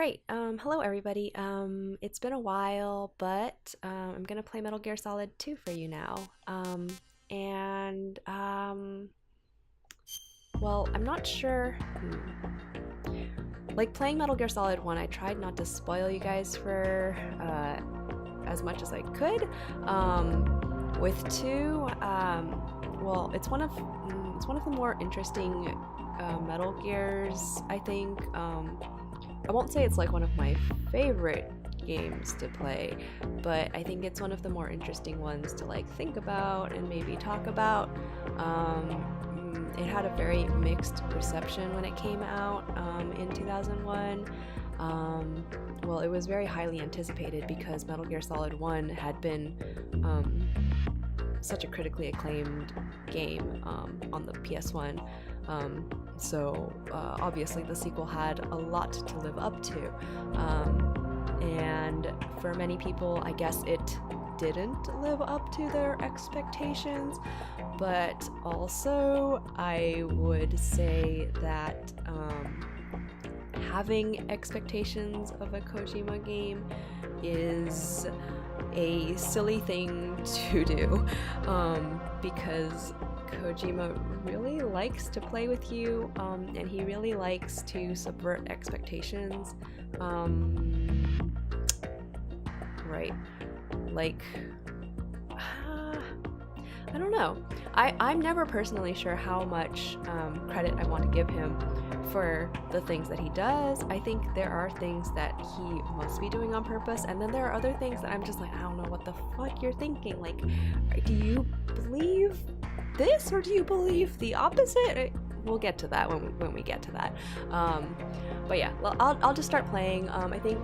Alright, hello everybody. It's been a while, but I'm gonna play Metal Gear Solid 2 for you now. And, well, I'm not sure. Like playing Metal Gear Solid 1, I tried not to spoil you guys for as much as I could. With 2, well, it's one of the more interesting Metal Gears, I think. I won't say it's like one of my favorite games to play, but I think it's one of the more interesting ones to like think about and maybe talk about. It had a very mixed reception when it came out in 2001. Well, it was very highly anticipated because Metal Gear Solid 1 had been such a critically acclaimed game on the PS1. So obviously the sequel had a lot to live up to. And for many people, I guess it didn't live up to their expectations, but also I would say that having expectations of a Kojima game is a silly thing to do, because Kojima really likes to play with you, and he really likes to subvert expectations. Right. Like, I don't know. I'm never personally sure how much credit I want to give him for the things that he does. I think there are things that he must be doing on purpose, and then there are other things that I'm just like, I don't know what the fuck you're thinking. Like, do you believe this or do you believe the opposite? We'll get to that when we get to that. But yeah, well, I'll just start playing. I think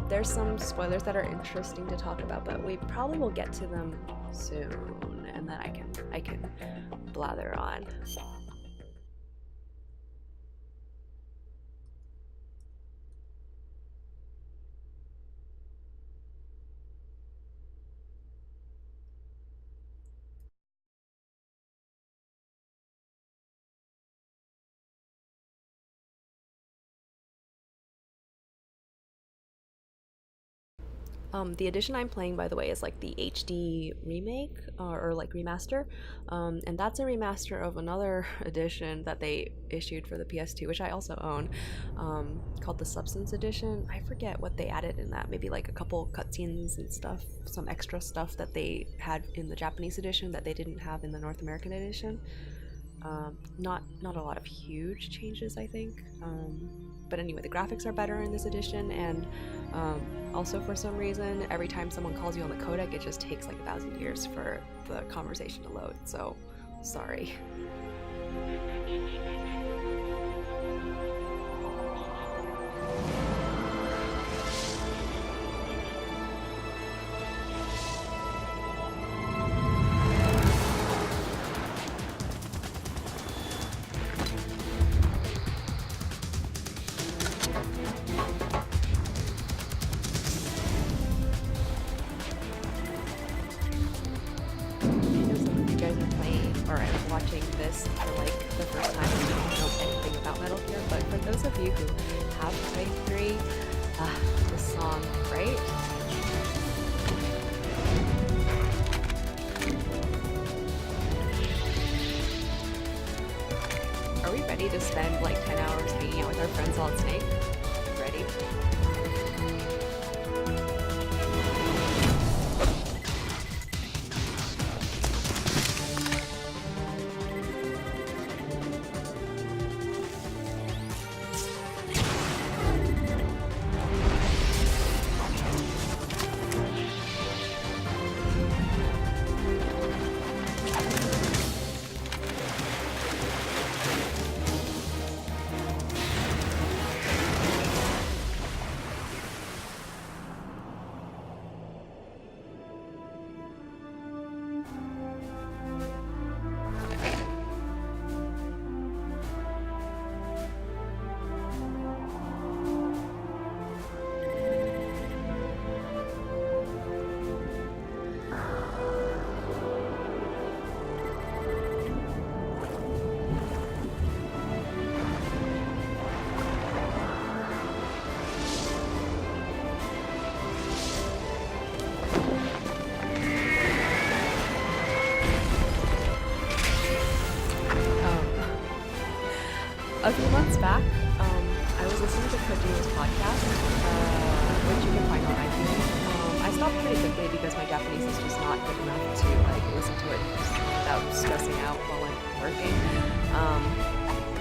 there's some spoilers that are interesting to talk about, but we probably will get to them soon, and then I can blather on. The edition I'm playing, by the way, is like the HD remake or like remaster, and that's a remaster of another edition that they issued for the PS2, which I also own, called the Substance Edition. I forget what they added in that, maybe like a couple cutscenes and stuff, some extra stuff that they had in the Japanese edition that they didn't have in the North American edition. Not a lot of huge changes, I think. But anyway, the graphics are better in this edition, and also for some reason, every time someone calls you on the codec, it just takes like 1,000 years for the conversation to load, so sorry. Watching this for like the first time and don't know anything about Metal Gear, but for those of you who have played 3, this song, right? Are we ready to spend like 10 hours hanging out with our friends Solid Snake? Ready? A few months back, I was listening to Kojima's podcast, which you can find on iTunes. I stopped pretty quickly because my Japanese is just not good enough to like listen to it without stressing out while I'm working.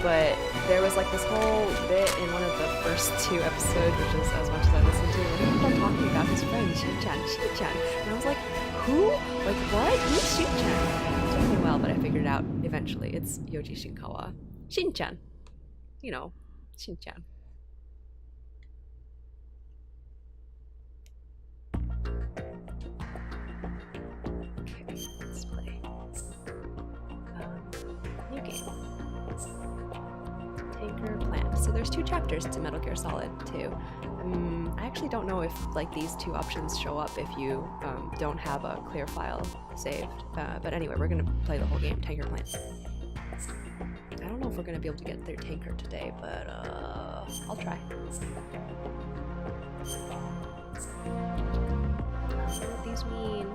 But there was like this whole bit in one of the first 2 episodes, which is as much as I listened to, where he kept on talking about his friend Shin-chan, and I was like, who? Like what? Who's Shin-chan? It took me a while, but I figured it out eventually. It's Yoji Shinkawa. Shin-chan. You know, Shin-chan. Okay, let's play. New game. Tanker Plant. So there's 2 chapters to Metal Gear Solid 2. I actually don't know if like these 2 options show up if you don't have a clear file saved. But anyway, we're gonna play the whole game, Tanker Plant. I don't know if we're gonna be able to get their tanker today, but I'll try. What do these mean?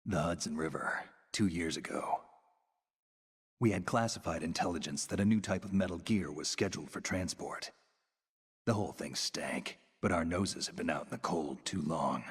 The Hudson River, 2 years ago. We had classified intelligence that a new type of Metal Gear was scheduled for transport. The whole thing stank, but our noses had been out in the cold too long.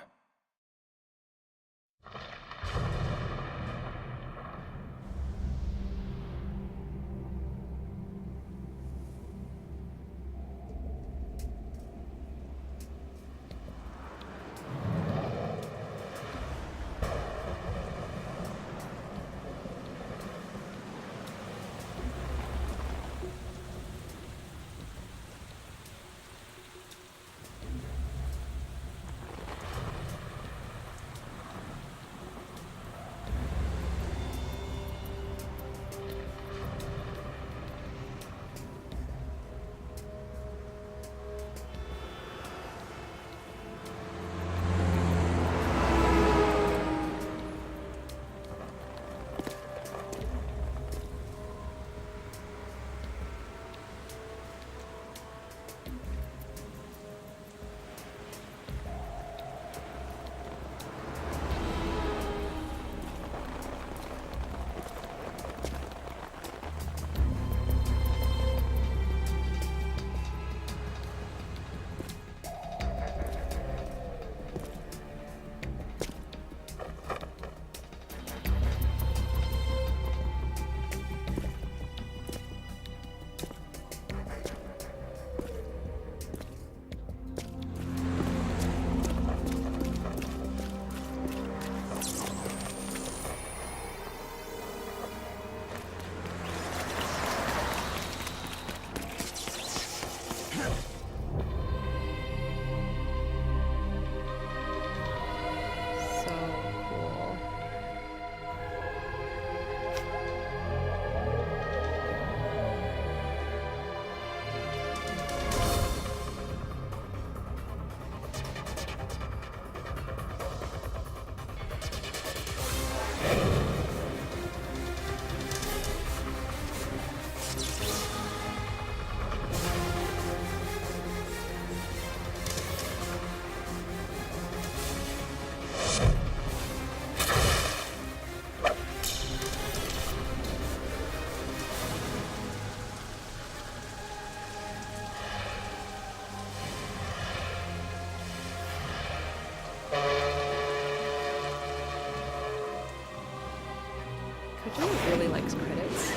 Kojima really likes credits.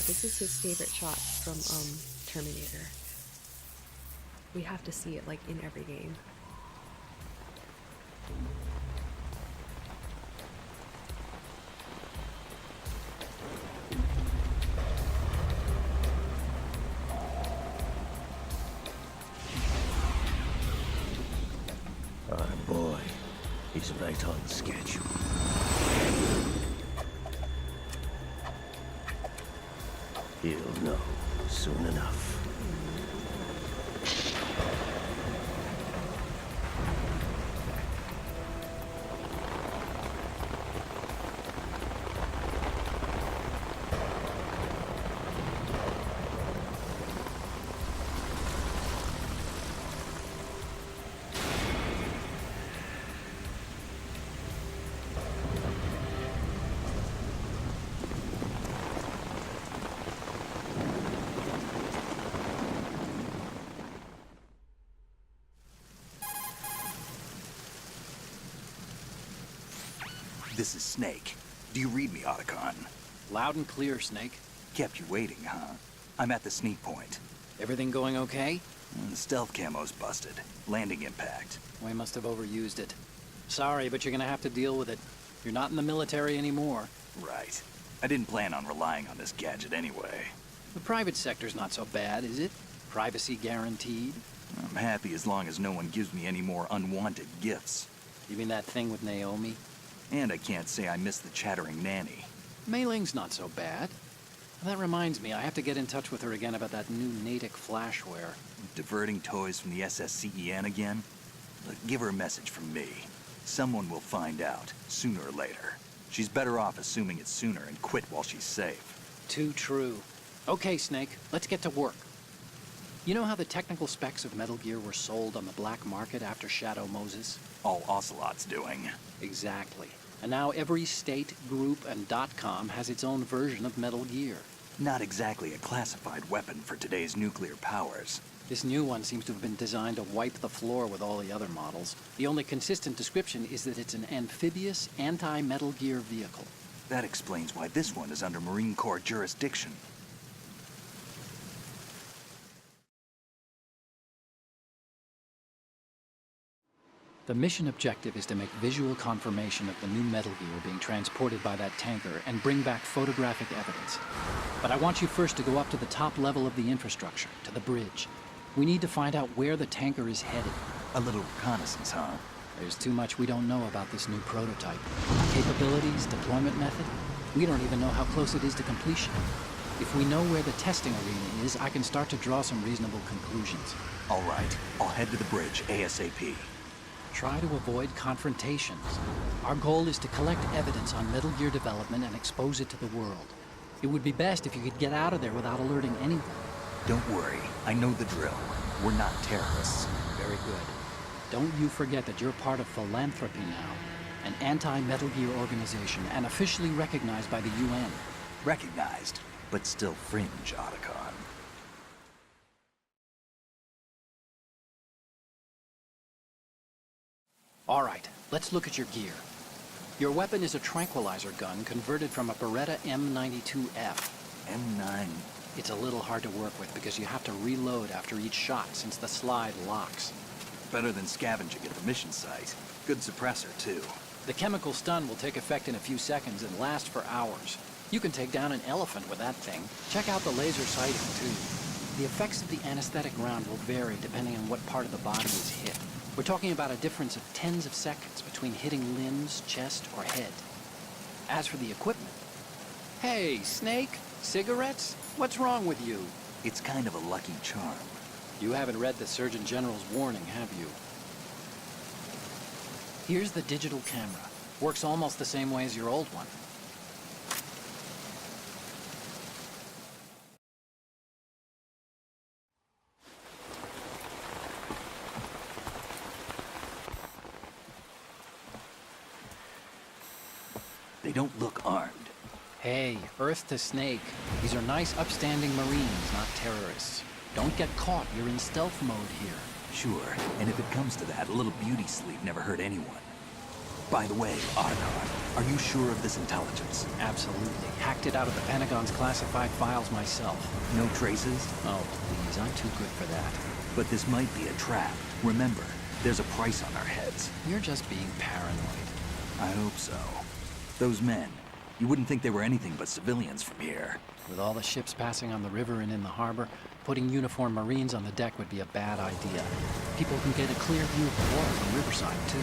This is his favorite shot from Terminator. We have to see it like in every game. Our boy is right on schedule. He'll know soon enough. This is Snake. Do you read me, Otacon? Loud and clear, Snake. Kept you waiting, huh? I'm at the sneak point. Everything going okay? The stealth camo's busted. Landing impact. We must have overused it. Sorry, but you're gonna have to deal with it. You're not in the military anymore. Right. I didn't plan on relying on this gadget anyway. The private sector's not so bad, is it? Privacy guaranteed? I'm happy as long as no one gives me any more unwanted gifts. You mean that thing with Naomi? And I can't say I miss the chattering nanny. Mei Ling's not so bad. That reminds me, I have to get in touch with her again about that new Natick flashware. Diverting toys from the SSCEN again? Look, give her a message from me. Someone will find out, sooner or later. She's better off assuming it sooner and quit while she's safe. Too true. Okay, Snake, let's get to work. You know how the technical specs of Metal Gear were sold on the black market after Shadow Moses? All Ocelot's doing. Exactly. And now every state, group, and .com has its own version of Metal Gear. Not exactly a classified weapon for today's nuclear powers. This new one seems to have been designed to wipe the floor with all the other models. The only consistent description is that it's an amphibious, anti-Metal Gear vehicle. That explains why this one is under Marine Corps jurisdiction. The mission objective is to make visual confirmation of the new Metal Gear being transported by that tanker and bring back photographic evidence. But I want you first to go up to the top level of the infrastructure, to the bridge. We need to find out where the tanker is headed. A little reconnaissance, huh? There's too much we don't know about this new prototype. Capabilities, deployment method. We don't even know how close it is to completion. If we know where the testing arena is, I can start to draw some reasonable conclusions. All right, I'll head to the bridge ASAP. Try to avoid confrontations. Our goal is to collect evidence on Metal Gear development and expose it to the world. It would be best if you could get out of there without alerting anyone. Don't worry, I know the drill. We're not terrorists. Very good. Don't you forget that you're part of Philanthropy now, an anti-Metal Gear organization and officially recognized by the UN. Recognized, but still fringe, Otacon. All right, let's look at your gear. Your weapon is a tranquilizer gun converted from a Beretta M92F. M9. It's a little hard to work with because you have to reload after each shot since the slide locks. Better than scavenging at the mission site. Good suppressor, too. The chemical stun will take effect in a few seconds and last for hours. You can take down an elephant with that thing. Check out the laser sighting, too. The effects of the anesthetic round will vary depending on what part of the body is hit. We're talking about a difference of tens of seconds between hitting limbs, chest, or head. As for the equipment... Hey, Snake? Cigarettes? What's wrong with you? It's kind of a lucky charm. You haven't read the Surgeon General's warning, have you? Here's the digital camera. Works almost the same way as your old one. They don't look armed. Hey, Earth to Snake. These are nice, upstanding Marines, not terrorists. Don't get caught. You're in stealth mode here. Sure, and if it comes to that, a little beauty sleep never hurt anyone. By the way, Otacon, are you sure of this intelligence? Absolutely. Hacked it out of the Pentagon's classified files myself. No traces? Oh, please, I'm too good for that. But this might be a trap. Remember, there's a price on our heads. You're just being paranoid. I hope so. Those men, you wouldn't think they were anything but civilians from here. With all the ships passing on the river and in the harbor, putting uniformed Marines on the deck would be a bad idea. People can get a clear view of the water from Riverside, too.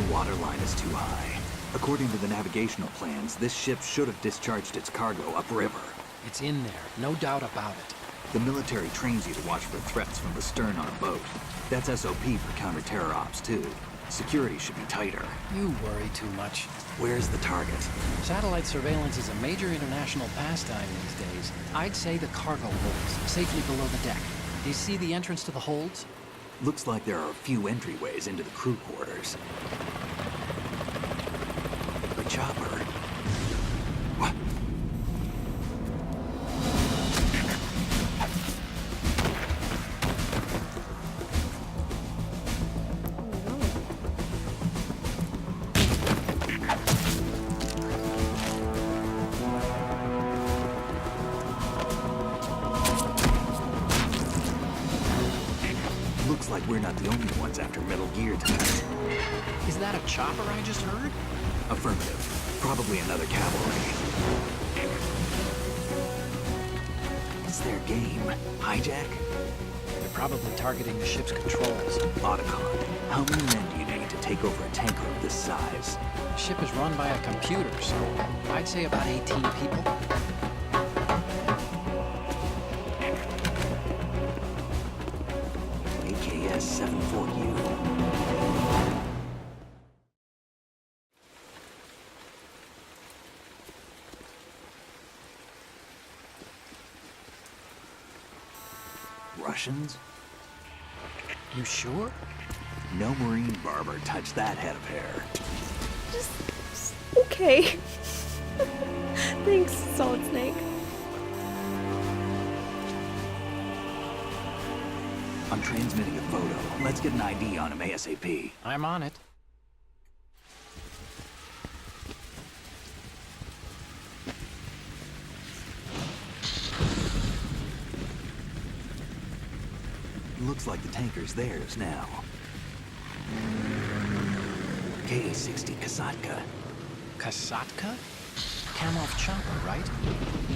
The water line is too high. According to the navigational plans, this ship should have discharged its cargo upriver. It's in there, no doubt about it. The military trains you to watch for threats from the stern on a boat. That's SOP for counter-terror ops, too. Security should be tighter. You worry too much. Where's the target? Satellite surveillance is a major international pastime these days. I'd say the cargo holds, safely below the deck. Do you see the entrance to the holds? Looks like there are a few entryways into the crew quarters. The chopper. What? we're not the only ones after Metal Gear tonight. Is that a chopper I just heard? Affirmative. Probably another cavalry. It's their game. Hijack? They're probably targeting the ship's controls. Otacon. How many men do you need to take over a tanker of this size? The ship is run by a computer, so I'd say about 18 people. AKS-74U. Russians? You sure? No Marine barber touched that head of hair. Just okay. Thanks, Solid Snake. I'm transmitting a photo. Let's get an ID on him ASAP. I'm on it. Looks like the tanker's theirs now. KA-60 Kasatka. Kasatka? Kamov chopper, right?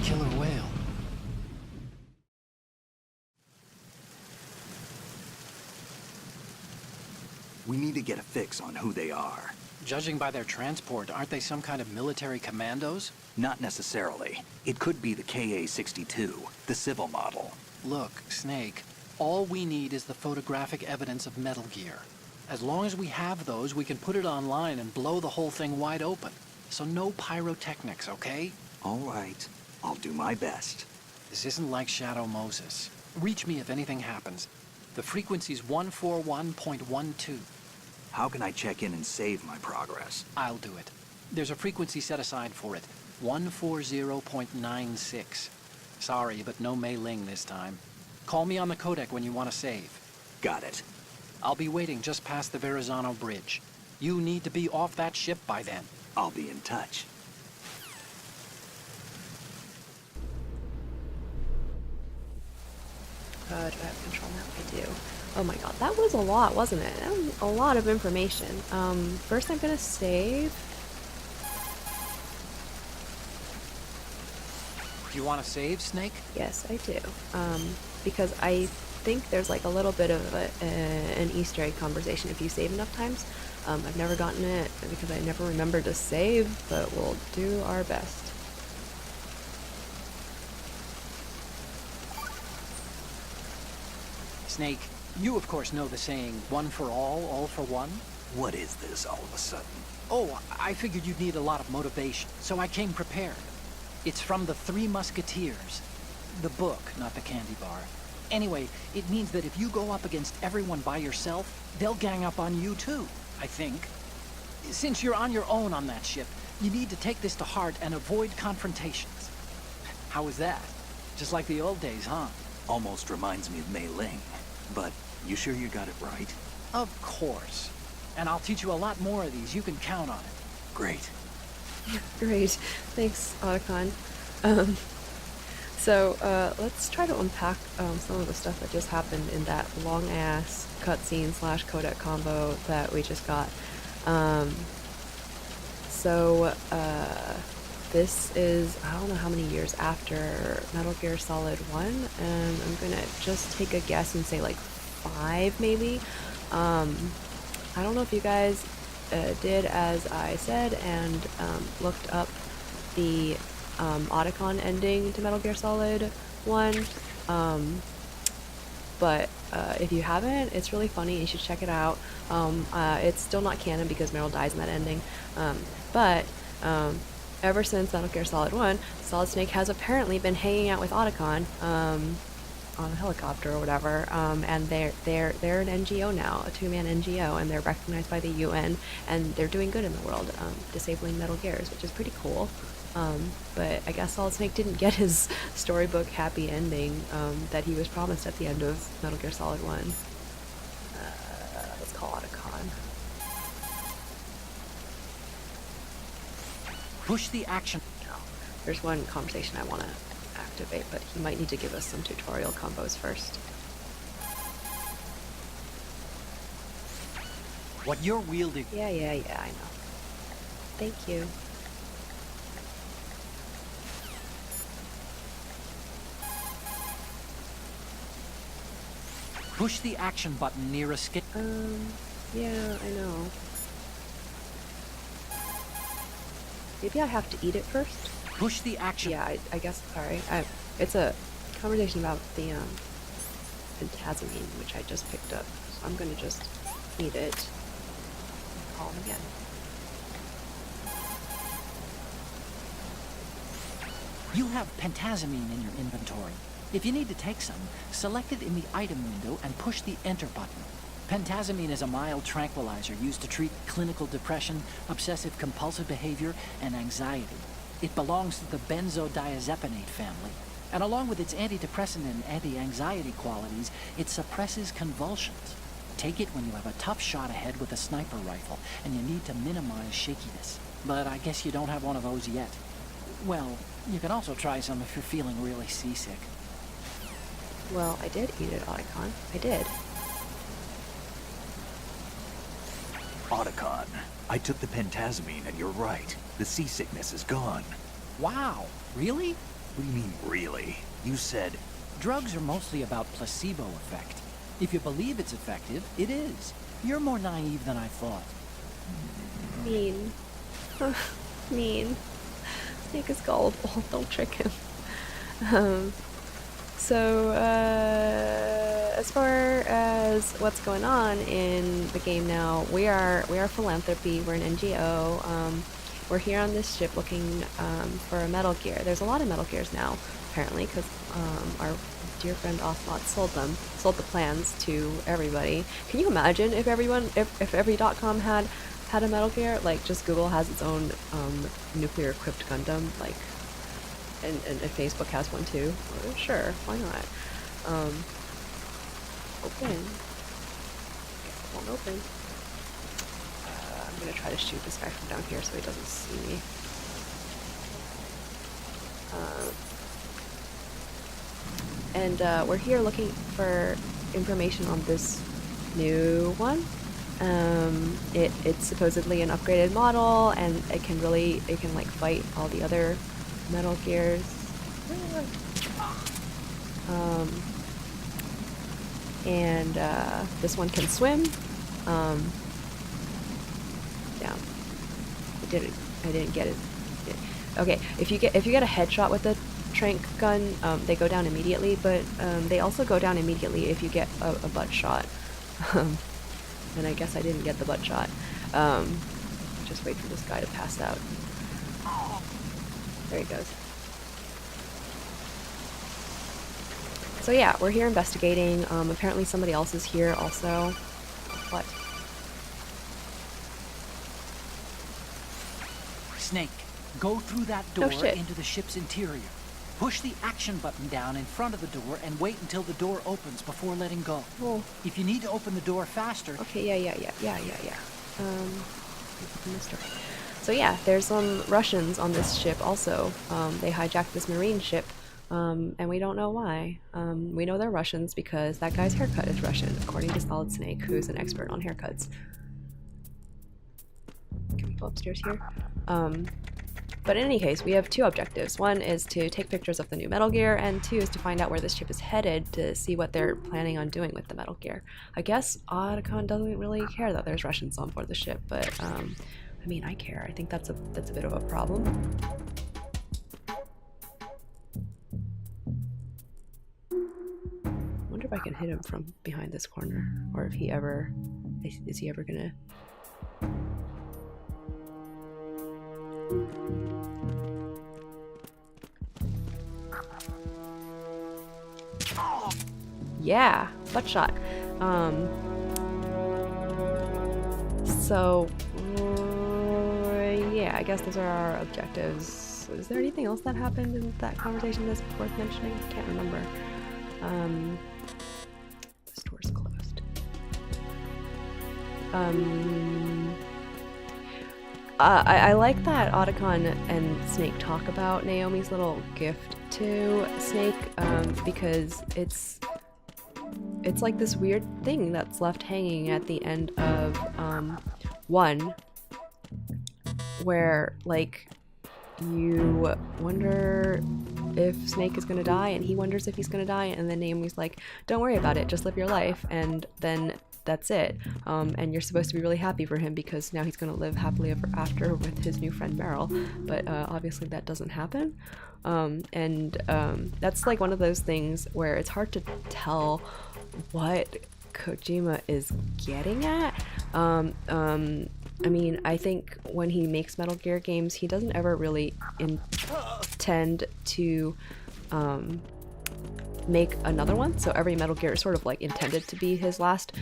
Killer whale. We need to get a fix on who they are. Judging by their transport, aren't they some kind of military commandos? Not necessarily. It could be the KA-62, the civil model. Look, Snake, all we need is the photographic evidence of Metal Gear. As long as we have those, we can put it online and blow the whole thing wide open. So no pyrotechnics, okay? All right. I'll do my best. This isn't like Shadow Moses. Reach me if anything happens. The frequency's 141.12. How can I check in and save my progress? I'll do it. There's a frequency set aside for it. 140.96. Sorry, but no Mei Ling this time. Call me on the codec when you want to save. Got it. I'll be waiting just past the Verrazano Bridge. You need to be off that ship by then. I'll be in touch. Do I have control now? I do. Oh my god, that was a lot, wasn't it? That was a lot of information. First I'm gonna save. Do you want to save, Snake? Yes, I do. Because I think there's like a little bit of an Easter egg conversation if you save enough times. I've never gotten it because I never remembered to save, but we'll do our best. Snake, you of course know the saying, one for all for one? What is this all of a sudden? Oh, I figured you'd need a lot of motivation, so I came prepared. It's from the Three Musketeers. The book, not the candy bar. Anyway, it means that if you go up against everyone by yourself, they'll gang up on you too, I think. Since you're on your own on that ship, you need to take this to heart and avoid confrontations. How was that? Just like the old days, huh? Almost reminds me of Mei Ling. But you sure you got it right? Of course. And I'll teach you a lot more of these. You can count on it. Great. Great. Thanks, Otacon. Let's try to unpack some of the stuff that just happened in that long-ass cutscene / codec combo that we just got. This is, I don't know how many years after Metal Gear Solid 1, and I'm gonna just take a guess and say like 5 maybe. I don't know if you guys did as I said and looked up the Otacon ending to Metal Gear Solid 1, but if you haven't, it's really funny. You should check it out. It's still not canon because Meryl dies in that ending, but ever since Metal Gear Solid 1, Solid Snake has apparently been hanging out with Otacon on a helicopter or whatever, and they're an NGO now, a 2-man NGO, and they're recognized by the UN, and they're doing good in the world, disabling Metal Gears, which is pretty cool. But I guess Solid Snake didn't get his storybook happy ending that he was promised at the end of Metal Gear Solid 1. Let's call Otacon. Push the action. Oh, there's one conversation I want to activate, but he might need to give us some tutorial combos first. What you're wielding... Yeah, I know. Thank you. Push the action button near escape. Yeah, I know. Maybe I have to eat it first? Push the action... Yeah, I guess, sorry. It's a conversation about the, pentazoline, which I just picked up. So I'm gonna just eat it and call him again. You have pentazamine in your inventory. If you need to take some, select it in the item window and push the enter button. Pentazamine is a mild tranquilizer used to treat clinical depression, obsessive compulsive behavior, and anxiety. It belongs to the benzodiazepinate family, and along with its antidepressant and anti-anxiety qualities, it suppresses convulsions. Take it when you have a tough shot ahead with a sniper rifle, and you need to minimize shakiness. But I guess you don't have one of those yet. Well, you can also try some if you're feeling really seasick. Well, I did eat it, Otacon. I did. Otacon, I took the pentazamine and you're right. The seasickness is gone. Wow, really? What do you mean, really? You said... Drugs are mostly about placebo effect. If you believe it's effective, it is. You're more naive than I thought. Mean. Mean. Snake is gullible. Don't trick him. So, as far as what's going on in the game now, we are philanthropy. We're an NGO. We're here on this ship looking for a Metal Gear. There's a lot of Metal Gears now, apparently, because our dear friend Ocelot sold the plans to everybody. Can you imagine if every .com had a Metal Gear? Like, just Google has its own nuclear equipped Gundam, like. And Facebook has one too. Well, sure, why not? Open. Guess it won't open. I'm gonna try to shoot this guy from down here so he doesn't see me. And we're here looking for information on this new one. It's supposedly an upgraded model, and it can like fight all the other Metal Gears. And this one can swim. Yeah, I didn't get it. Okay, if you get a headshot with the trank gun, they go down immediately, but they also go down immediately if you get a butt shot. And I guess I didn't get the butt shot. Just wait for this guy to pass out. There he goes. So yeah, we're here investigating. Apparently somebody else is here also. What? Snake, go through that door into the ship's interior. Push the action button down in front of the door and wait until the door opens before letting go. Oh. If you need to open the door faster... Okay, yeah. So yeah, there's some Russians on this ship also. They hijacked this marine ship, and we don't know why. We know they're Russians because that guy's haircut is Russian, according to Solid Snake, who's an expert on haircuts. Can we go upstairs here? But in any case, we have two objectives. One is to take pictures of the new Metal Gear, and two is to find out where this ship is headed to see what they're planning on doing with the Metal Gear. I guess Otacon doesn't really care that there's Russians on board the ship, but I mean, I care. I think that's a bit of a problem. I wonder if I can hit him from behind this corner, or if is he ever gonna... Yeah, butt shot. So, yeah, I guess those are our objectives. Is there anything else that happened in that conversation that's worth mentioning? I can't remember. This door's closed. I like that Otacon and Snake talk about Naomi's little gift to Snake, because it's like this weird thing that's left hanging at the end of 1, where like you wonder if Snake is gonna die, and he wonders if he's gonna die, and then Naomi's like, don't worry about it, just live your life, and then that's it. And you're supposed to be really happy for him because now he's gonna live happily ever after with his new friend Meryl, but obviously that doesn't happen. That's like one of those things where it's hard to tell what Kojima is getting at. I mean, I think when he makes Metal Gear games, he doesn't ever really intend to make another one. So every Metal Gear is sort of like intended to be his last.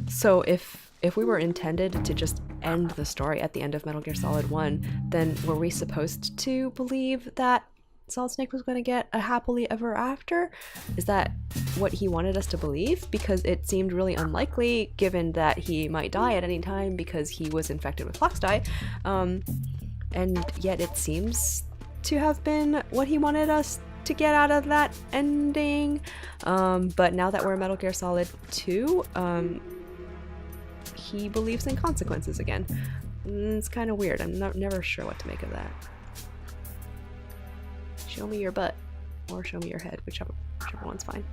So if we were intended to just end the story at the end of Metal Gear Solid 1, then were we supposed to believe that Solid Snake was going to get a happily ever after? Is that what he wanted us to believe? Because it seemed really unlikely given that he might die at any time because he was infected with fox dye. And yet it seems to have been what he wanted us to get out of that ending. But now that we're Metal Gear Solid 2, he believes in consequences again. It's kind of weird. I'm never sure what to make of that. Show me your butt, or show me your head, whichever one's fine.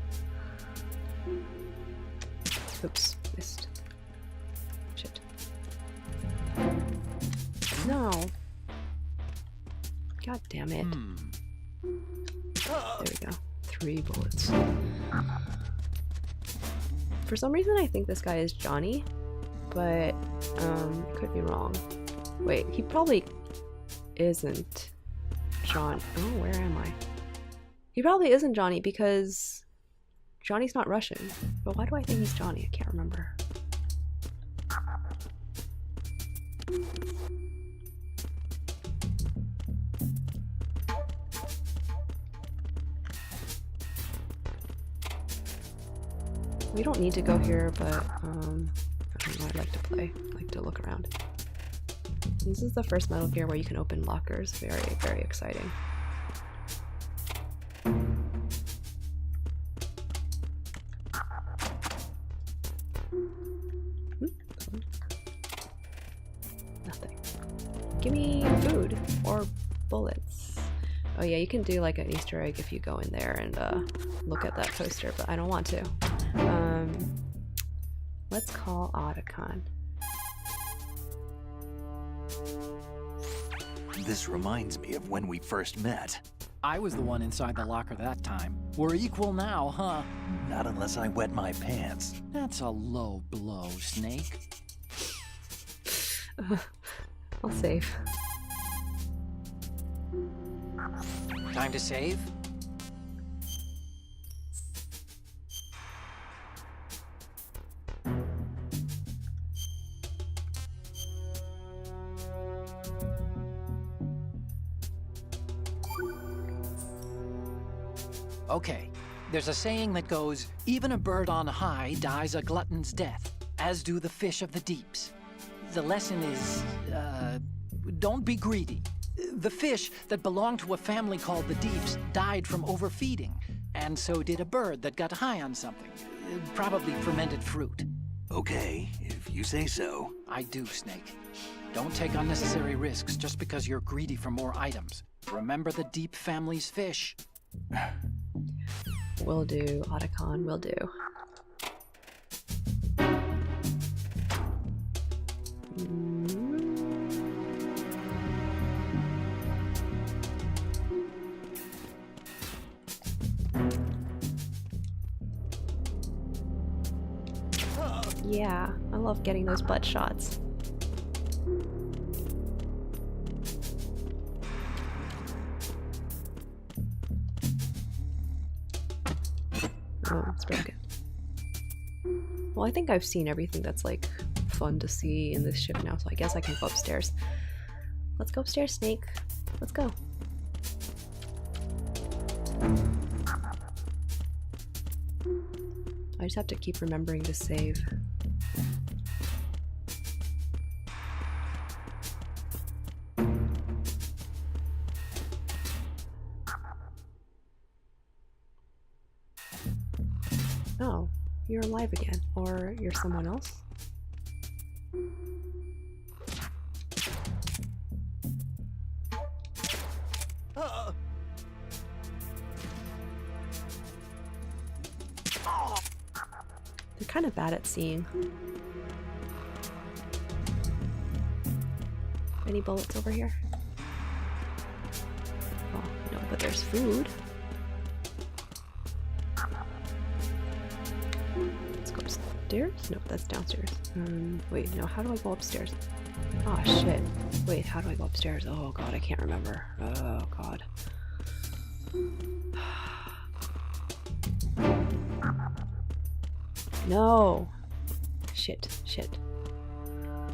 Oops, missed. Shit. No. God damn it. There we go. 3 bullets. For some reason I think this guy is Johnny, but could be wrong. Wait, he probably isn't John. Oh, where am I? He probably isn't Johnny because Johnny's not Russian. But why do I think he's Johnny? I can't remember. We don't need to go here, but I don't know, I'd like to play. I like to look around. This is the first Metal Gear where you can open lockers. Very, very exciting. Nothing. Give me food or bullets. Oh yeah, you can do like an Easter egg if you go in there and look at that poster, but I don't want to. Let's call Otacon. This reminds me of when we first met. I was the one inside the locker that time. We're equal now, huh? Not unless I wet my pants. That's a low blow, Snake. I'll save. Time to save? Okay, there's a saying that goes, even a bird on high dies a glutton's death, as do the fish of the deeps. The lesson is, don't be greedy. The fish that belonged to a family called the Deeps died from overfeeding, and so did a bird that got high on something, probably fermented fruit. Okay, if you say so. I do, Snake. Don't take unnecessary risks just because you're greedy for more items. Remember the Deep family's fish. Will do, Otacon, will do. Yeah, I love getting those butt shots. Oh, it's broken. Well, I think I've seen everything that's like fun to see in this ship now, so I guess I can go upstairs. Let's go upstairs, Snake. Let's go. I just have to keep remembering to save. Oh, you're alive again. Or you're someone else. They're kind of bad at seeing. Any bullets over here? Oh, no, but there's food. Let's go upstairs? No, that's downstairs. Wait, no, how do I go upstairs? Oh, shit. Wait, how do I go upstairs? Oh, God, I can't remember. Oh, God. No! Shit, shit.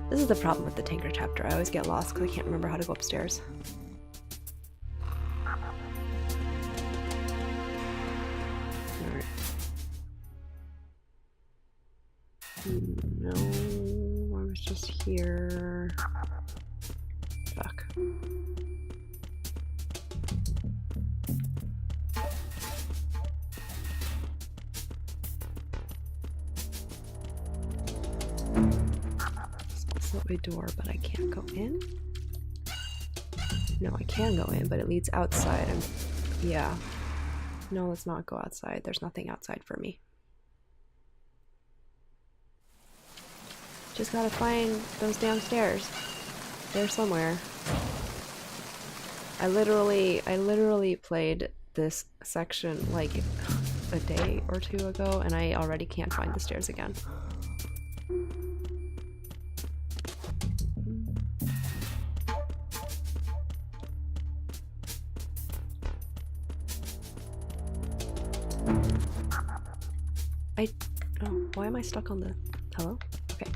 This is the problem with the Tinker chapter. I always get lost because I can't remember how to go upstairs. Alright. No, I was just here. Fuck. A door, but I can't go in? No, I can go in, but it leads outside. Yeah. No, let's not go outside. There's nothing outside for me. Just gotta find those damn stairs. They're somewhere. I literally played this section like a day or two ago, and I already can't find the stairs again. Oh, why am I stuck on the... Hello? Okay.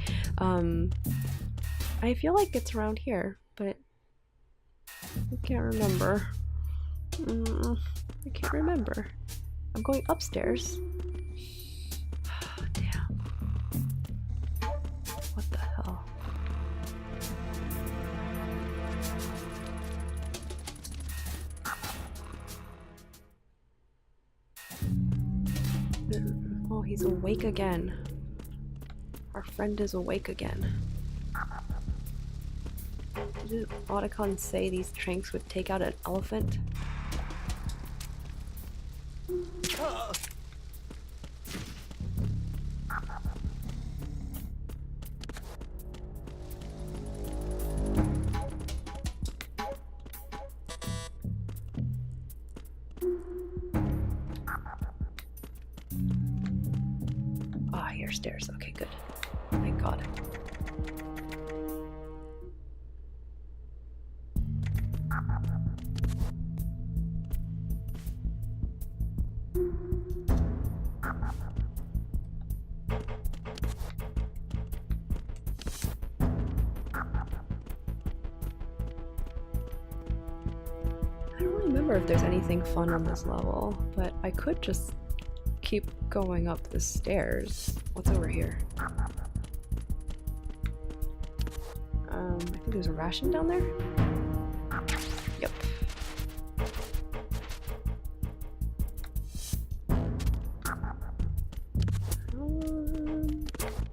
I feel like it's around here, but I can't remember. I can't remember. I'm going upstairs. Damn. What the hell? Oh, he's awake again. Our friend is awake again. Did Otacon say these tranks would take out an elephant? Stairs. Okay, good. Thank God. I don't remember if there's anything fun on this level, but I could just keep going up the stairs. What's over here? I think there's a ration down there? Yep.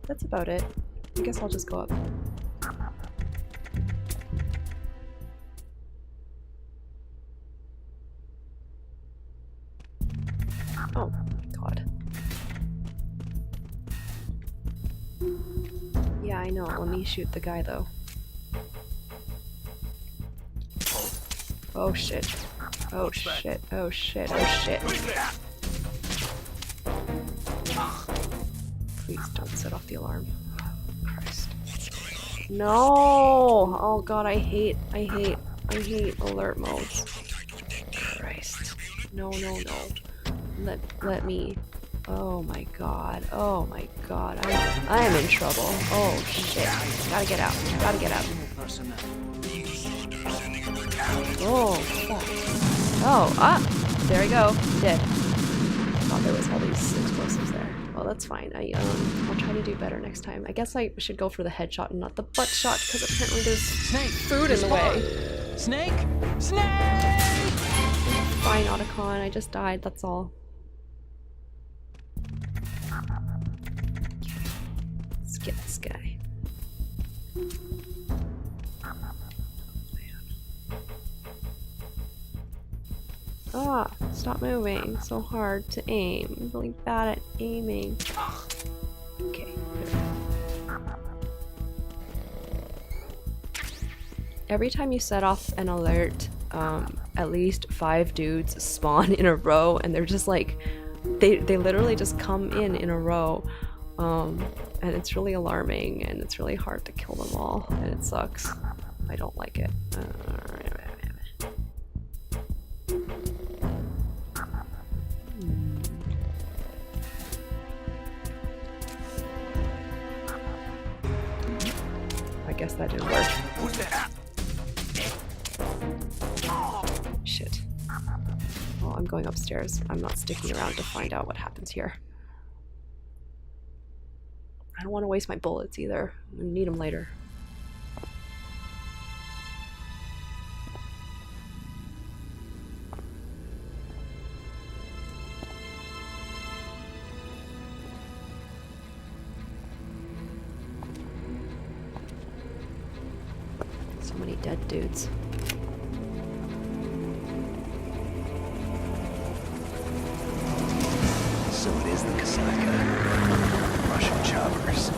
That's about it. I guess I'll just go up. Oh, God. Yeah, I know. Let me shoot the guy, though. Oh, shit. Oh, shit. Oh, shit. Oh, shit. Please don't set off the alarm. Oh, Christ. No! Oh, God, I hate alert modes. Christ. No, no, no. Let me... Oh my God. Oh my God. I'm in trouble. Oh shit. Gotta get out. Gotta get out. Oh, fuck. Oh, there we go. Dead. Thought there was all these explosives there. Well, that's fine. I'll try to do better next time. I guess I should go for the headshot and not the butt shot, because apparently there's food in the way. Snake! Snake! Fine, Otacon. I just died. That's all. Get this guy. Ah, stop moving. So hard to aim. I'm really bad at aiming. Okay, good. Every time you set off an alert, at least 5 dudes spawn in a row, and they're just like, they literally just come in a row, and it's really alarming, and it's really hard to kill them all, and it sucks. I don't like it. I guess that didn't work. Who's that? Shit. Well, I'm going upstairs. I'm not sticking around to find out what happens here. I don't want to waste my bullets either. I'm gonna need them later. So many dead dudes. So it is the Kasaka. Russian choppers.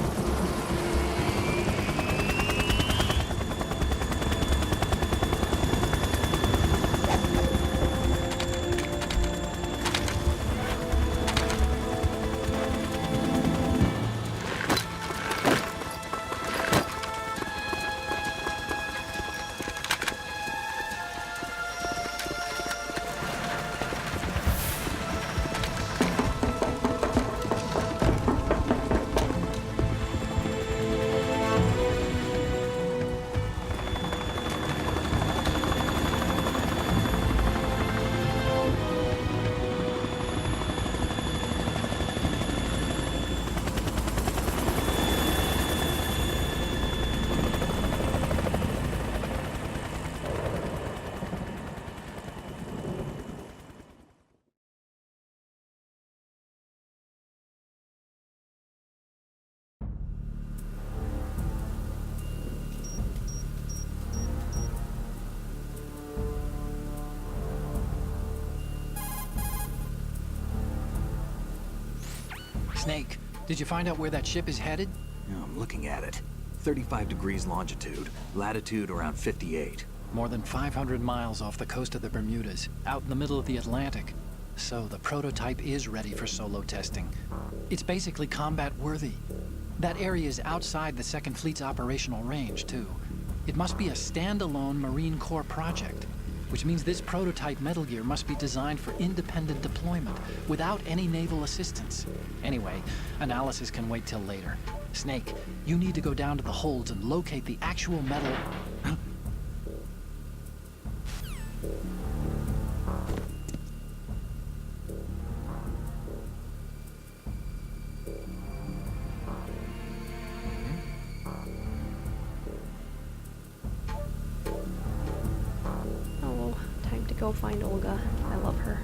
Snake, did you find out where that ship is headed? Yeah, I'm looking at it. 35 degrees longitude, latitude around 58. More than 500 miles off the coast of the Bermudas, out in the middle of the Atlantic. So the prototype is ready for solo testing. It's basically combat-worthy. That area is outside the Second Fleet's operational range, too. It must be a standalone Marine Corps project, which means this prototype Metal Gear must be designed for independent deployment, without any naval assistance. Anyway, analysis can wait till later. Snake, you need to go down to the holds and locate the actual metal... Oh, time to go find Olga. I love her.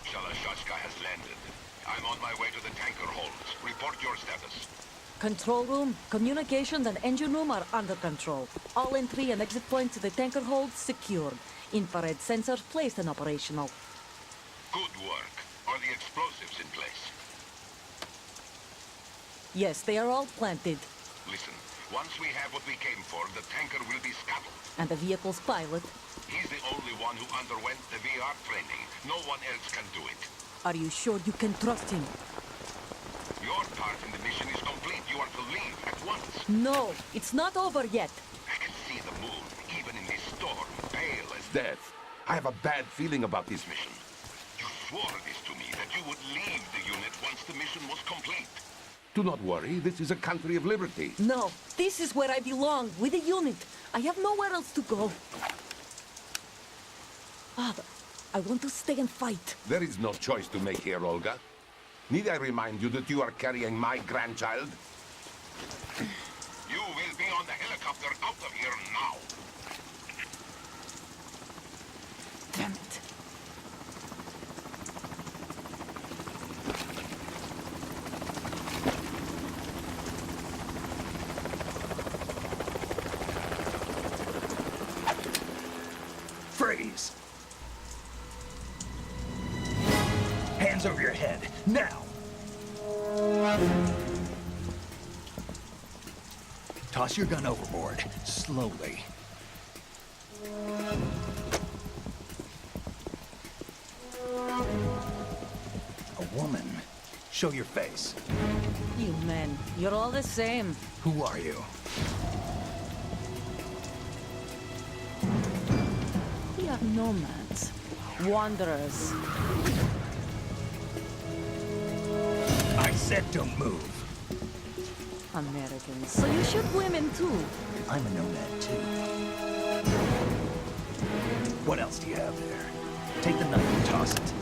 Shalashaska has landed. I'm on my way to the tanker holds. Report your status. Control room, communications and engine room are under control. All entry and exit points to the tanker hold secured. Infrared sensors placed and operational. Good work. Are the explosives in place? Yes, they are all planted. Listen, once we have what we came for, the tanker will be scuttled. And the vehicle's pilot. He's the only one who underwent the VR training. No one else can do it. Are you sure you can trust him? Your part in the mission is complete. You are to leave at once. No, it's not over yet. I can see the moon, even in this storm, pale as death. I have a bad feeling about this mission. You swore this to me, that you would leave the unit once the mission was complete. Do not worry, this is a country of liberty. No, this is where I belong, with the unit. I have nowhere else to go. Father, I want to stay and fight. There is no choice to make here, Olga. Need I remind you that you are carrying my grandchild? You will be on the helicopter out of here now. Damn it. Freeze! Hands over your head, now! Toss your gun overboard, slowly. A woman. Show your face. You men, you're all the same. Who are you? We are nomads. Wanderers. I said don't move. Americans. So you shoot women too. I'm a nomad too. What else do you have there? Take the knife and toss it.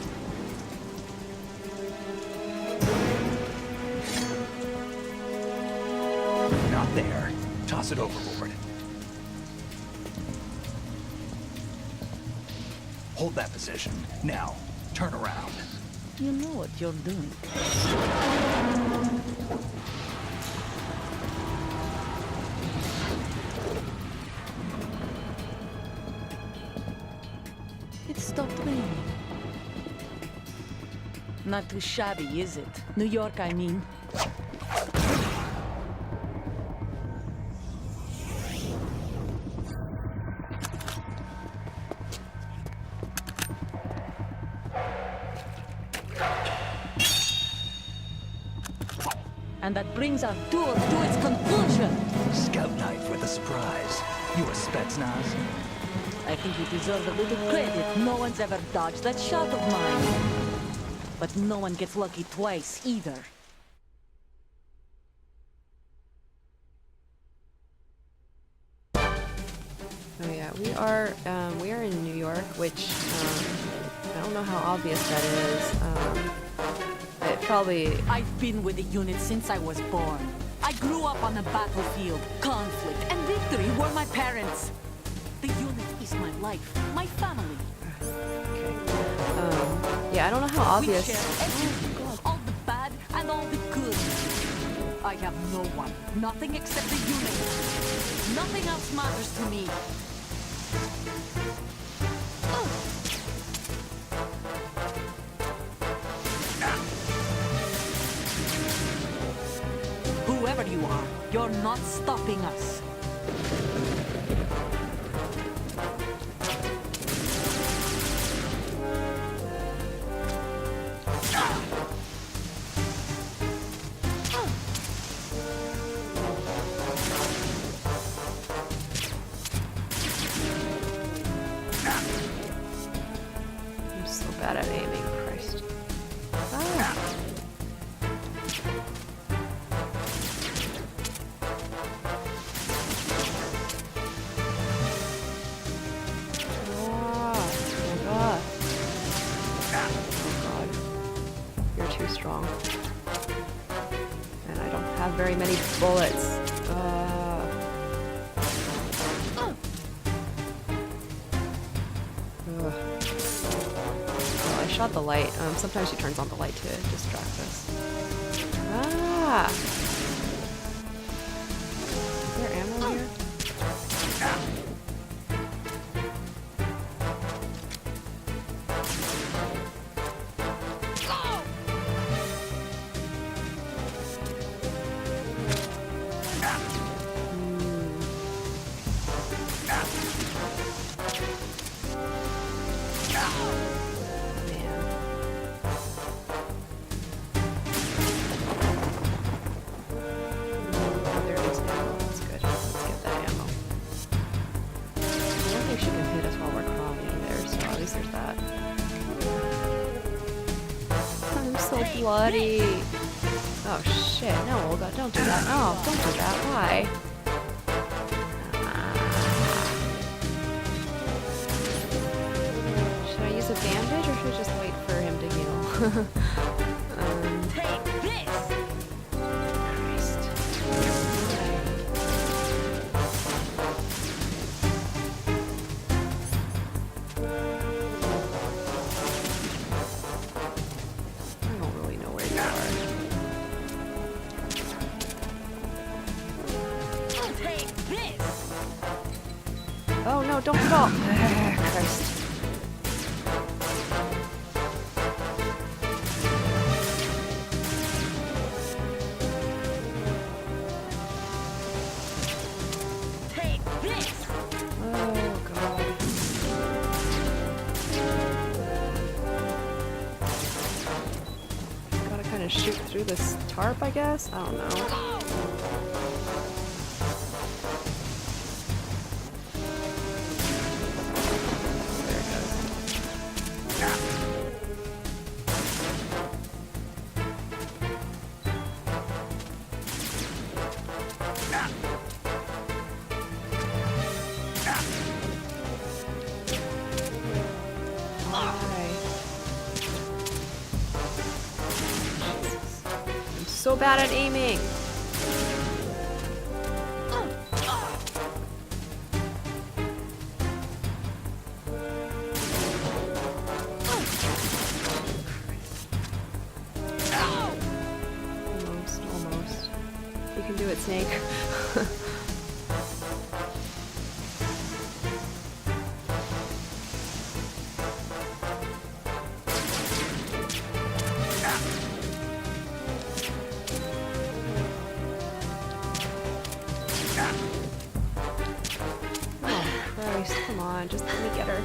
Not there. Toss it overboard. Hold that position. Now, turn around. You know what you're doing. It stopped raining. Not too shabby, is it? New York, I mean. And that brings our tour to its conclusion. Scout knife with a surprise. You a Spetsnaz? I think you deserve a little credit. No one's ever dodged that shot of mine. But no one gets lucky twice, either. Oh yeah, we are in New York, which I don't know how obvious that is. It probably. I've been with the unit since I was born. I grew up on the battlefield. Conflict and victory were my parents. The unit is my life, my family. Okay. Yeah, I don't know how obvious. We share everything, all the bad and all the good. I have no one, nothing except the unit. Nothing else matters to me. Whoever you are, you're not stopping us. I'm so bad at aiming, Christ. Ah. Strong. And I don't have very many bullets. Well, I shot the light. Sometimes she turns on the light to distract us. Ah! Is there ammo here? Bloody. Oh shit, no, Olga, don't do that. Oh, don't do that. Why? Should I use a bandage or should I just wait for him to heal? Oh no, don't fall! Christ. Take this! Oh god. Gotta kind of shoot through this tarp, I guess? I don't know. So bad at aiming. Almost. You can do it, Snake. Christ, come on, just let me get her.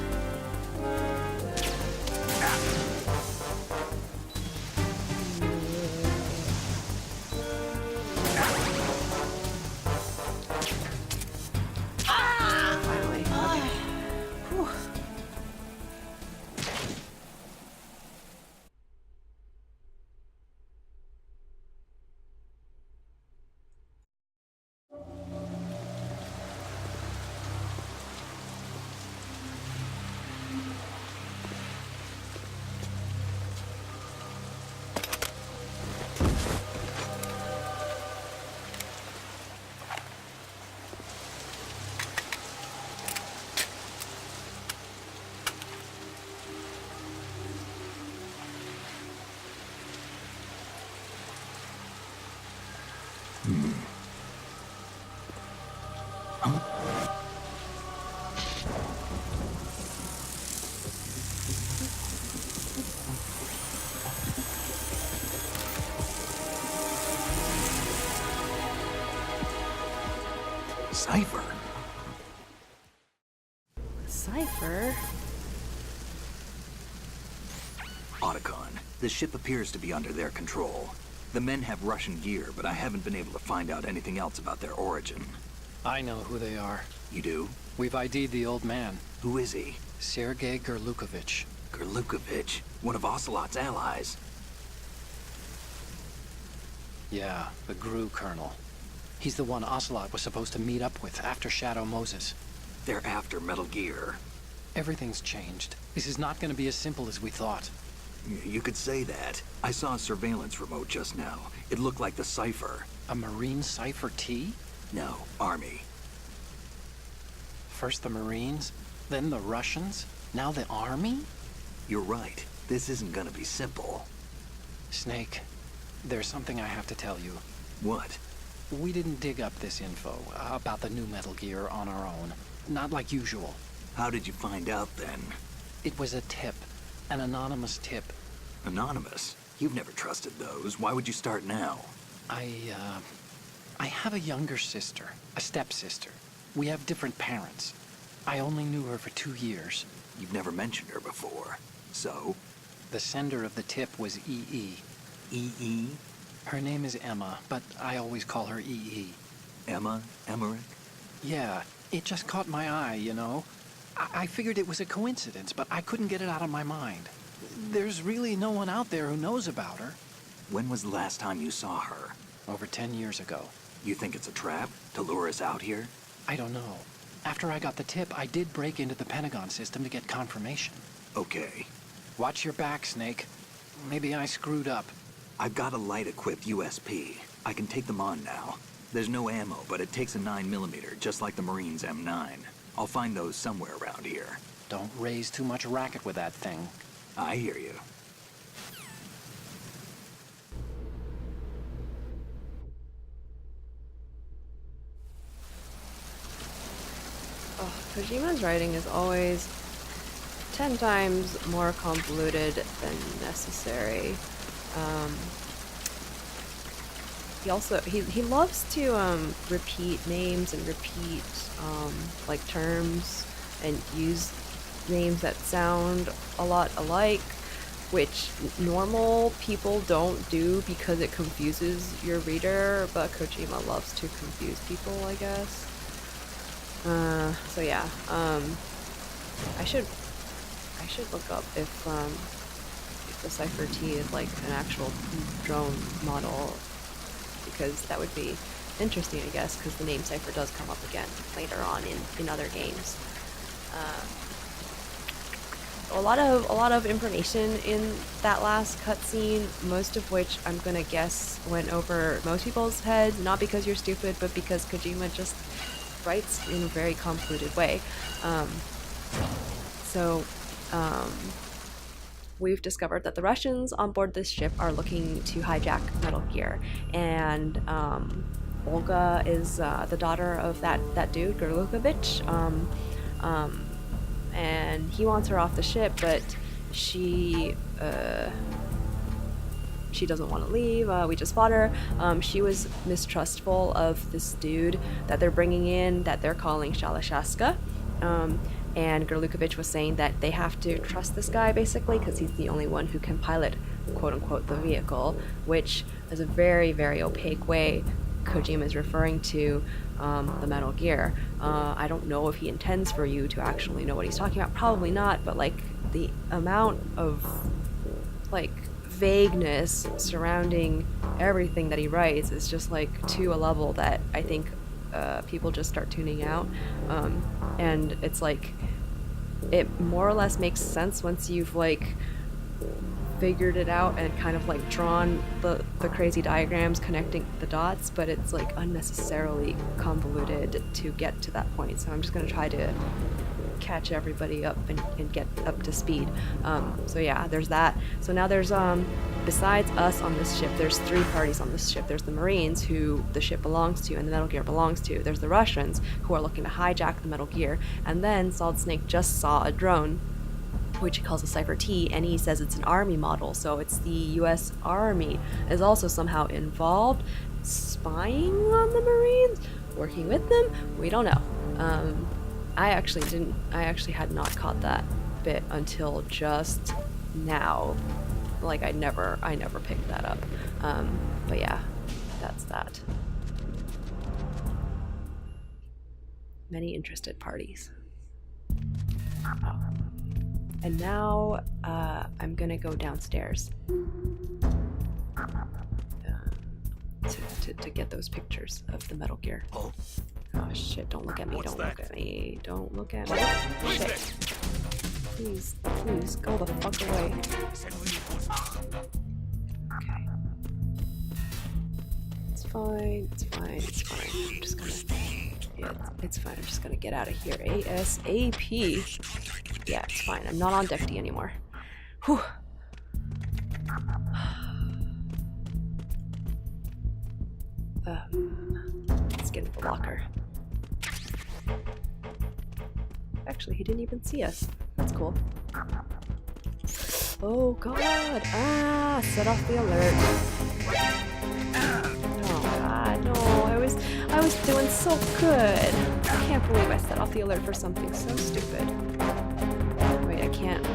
Finally. Okay. Whew. Cipher? Cipher? Otacon, the ship appears to be under their control. The men have Russian gear, but I haven't been able to find out anything else about their origin. I know who they are. You do? We've ID'd the old man, Who is he? Sergei Gerlukovich. Gerlukovich, one of Ocelot's allies. Yeah, the GRU colonel. He's the one Ocelot was supposed to meet up with after Shadow Moses. They're after Metal Gear. Everything's changed. This is not going to be as simple as we thought. You could say that. I saw a surveillance remote just now. It looked like the Cipher. A Marine Cipher T? No, Army. First the Marines, then the Russians, now the Army? You're right. This isn't gonna be simple. Snake, there's something I have to tell you. What? We didn't dig up this info about the new Metal Gear on our own. Not like usual. How did you find out then? It was a tip. An anonymous tip. Anonymous? You've never trusted those. Why would you start now? I have a younger sister, a stepsister. We have different parents. I only knew her for 2 years. You've never mentioned her before. So? The sender of the tip was EE. EE? Her name is Emma, but I always call her EE. Emma? Emmerich? Yeah, it just caught my eye, you know? I figured it was a coincidence, but I couldn't get it out of my mind. There's really no one out there who knows about her. When was the last time you saw her? Over 10 years ago. You think it's a trap? To lure us out here? I don't know. After I got the tip, I did break into the Pentagon system to get confirmation. Okay. Watch your back, Snake. Maybe I screwed up. I've got a light-equipped USP. I can take them on now. There's no ammo, but it takes a 9mm, just like the Marines' M9. I'll find those somewhere around here. Don't raise too much racket with that thing. I hear you. Oh, Kojima's writing is always 10 times more convoluted than necessary. He loves to repeat names and repeat like terms and use names that sound a lot alike, which normal people don't do because it confuses your reader, but Kojima loves to confuse people, I guess. So yeah, I should look up if the Cypher T is like an actual drone model, because that would be interesting, I guess, because the name Cypher does come up again later on in other games. A lot of information in that last cutscene, most of which I'm gonna guess went over most people's heads, not because you're stupid, but because Kojima just writes in a very convoluted way. We've discovered that the Russians on board this ship are looking to hijack Metal Gear, and Olga is the daughter of that dude, Gerlukovich, and he wants her off the ship, but she doesn't want to leave. We just fought her. She was mistrustful of this dude that they're bringing in, that they're calling Shalashaska. And Gerlukovich was saying that they have to trust this guy, basically, because he's the only one who can pilot, quote-unquote, the vehicle, which is a very, very opaque way Kojima is referring to the Metal Gear. I don't know if he intends for you to actually know what he's talking about. Probably not, but, like, the amount of, like, vagueness surrounding everything that he writes is just, like, to a level that I think people just start tuning out. And it's like, it more or less makes sense once you've like figured it out and kind of like drawn the crazy diagrams connecting the dots, but it's like unnecessarily convoluted to get to that point. So I'm just gonna try to catch everybody up and get up to speed. So yeah, there's that. So now there's besides us on this ship, there's 3 parties on this ship. There's the Marines, who the ship belongs to and the Metal Gear belongs to. There's the Russians, who are looking to hijack the Metal Gear. And then Solid Snake just saw a drone, which he calls a Cypher T, and he says it's an army model. So it's the US Army is also somehow involved, spying on the Marines, working with them. We don't know. I actually had not caught that bit until just now. Like I never picked that up. But yeah, that's that. Many interested parties. Oh. And now I'm gonna go downstairs to get those pictures of the Metal Gear. Oh shit, don't look at me, don't look at me, don't look at me. Shit. Please, go the fuck away. Okay. It's fine. I'm just gonna... Yeah, it's fine. I'm just gonna get out of here ASAP. Yeah, it's fine. I'm not on deck D anymore. Whew. Let's get in the locker. Actually, he didn't even see us. That's cool. Oh god! Ah! Set off the alert. Oh god, no! I was doing so good. I can't believe I set off the alert for something so stupid. Wait, I can't.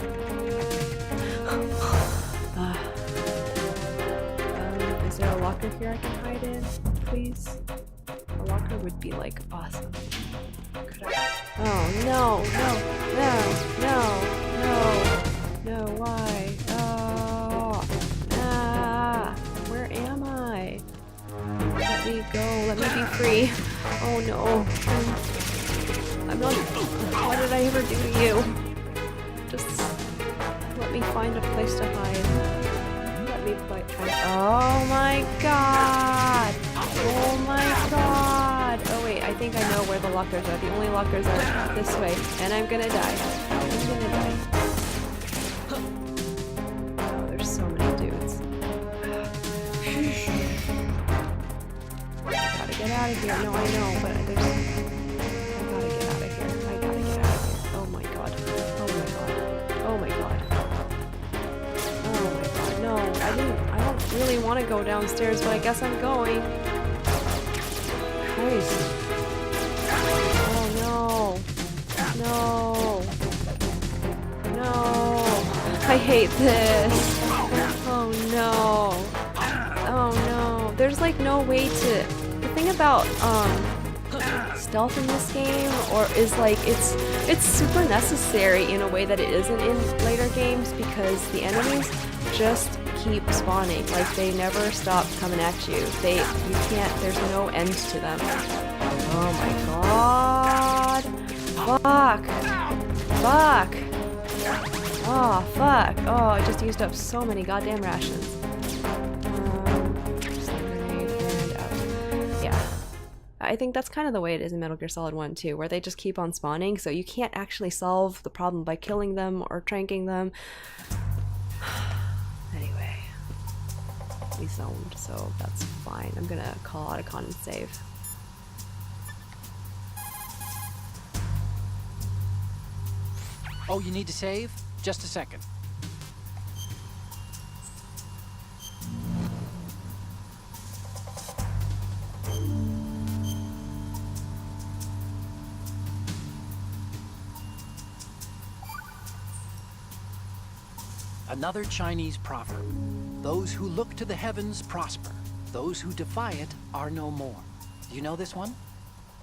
Is there a locker here I can hide in, please? A locker would be like awesome. Could I? Oh no! No! Why? Oh! Ah! Where am I? Let me go. Let me be free. Oh no! I'm not. What did I ever do to you? Just let me find a place to hide. Let me play. Oh my god! Oh my god! Oh wait, I think I know where the lockers are. The only lockers are this way, and I'm gonna die. I'm gonna die. Oh, there's so many dudes. I gotta get out of here. No, I know, but I gotta get out of here. I gotta want to go downstairs, but I guess I'm going. Christ. Oh no. No. No. I hate this. Oh no. Oh no. There's like no way to... The thing about stealth in this game is like it's super necessary in a way that it isn't in later games, because the enemies just keep spawning. Like, they never stop coming at you. You can't, there's no end to them. Oh my god. Fuck. Fuck. Oh, fuck. Oh, I just used up so many goddamn rations. Yeah. I think that's kind of the way it is in Metal Gear Solid 1 too, where they just keep on spawning, so you can't actually solve the problem by killing them or tranking them. Anyway. We zoned, so that's fine. I'm gonna call Otacon and save. Oh, you need to save? Just a second. Another Chinese proverb. Those who look to the heavens prosper. Those who defy it are no more. Do you know this one?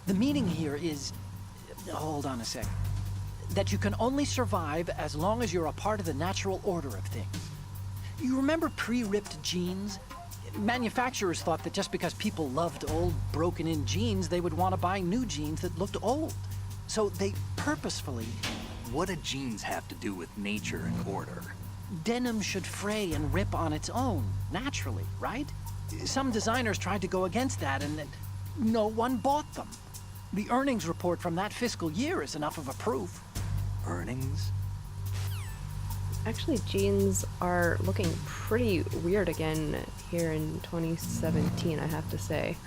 The meaning here is... Hold on a sec. That you can only survive as long as you're a part of the natural order of things. You remember pre-ripped jeans? Manufacturers thought that just because people loved old, broken-in jeans, they would want to buy new jeans that looked old. So they purposefully... What do jeans have to do with nature and order? Denim should fray and rip on its own, naturally, right? Some designers tried to go against that, and no one bought them. The earnings report from that fiscal year is enough of a proof. Earnings? Actually, jeans are looking pretty weird again here in 2017, I have to say.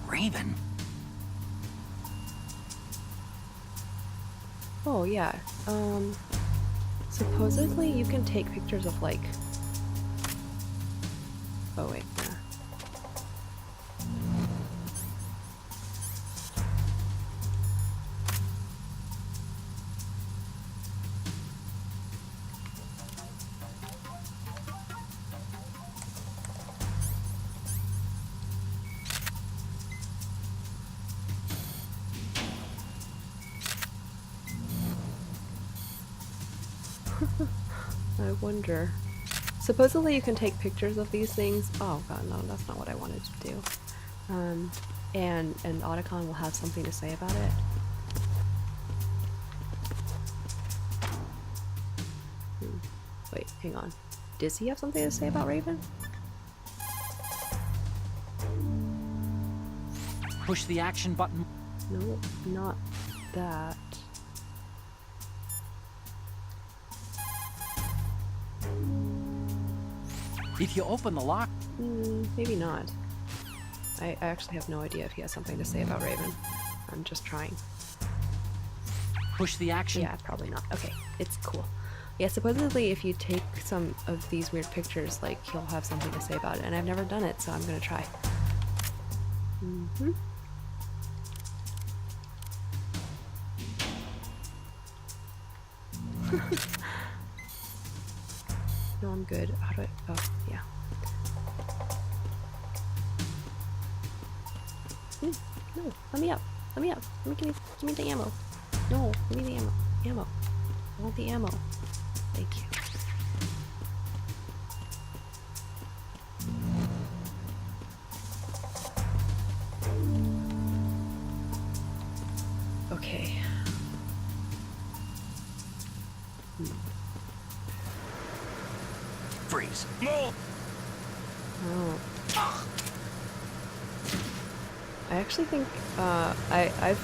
Raven? Oh, yeah. Supposedly you can take pictures of, like... Oh, wait. Yeah. I wonder. Supposedly you can take pictures of these things. Oh god, no, that's not what I wanted to do. And Otacon will have something to say about it. Wait, hang on. Does he have something to say about Raven? Push the action button. No, not that. If you open the lock... Maybe not. I actually have no idea if he has something to say about Raven. I'm just trying. Push the action... Yeah, probably not. Okay, it's cool. Yeah, supposedly if you take some of these weird pictures, like, he'll have something to say about it, and I've never done it, so I'm gonna try. No, I'm good. How do I... Oh, yeah. No, let me up. Let me up. Give me the ammo. No, give me the ammo. Ammo. I want the ammo. Thank you. Okay. Freeze. More! Oh. I actually think I've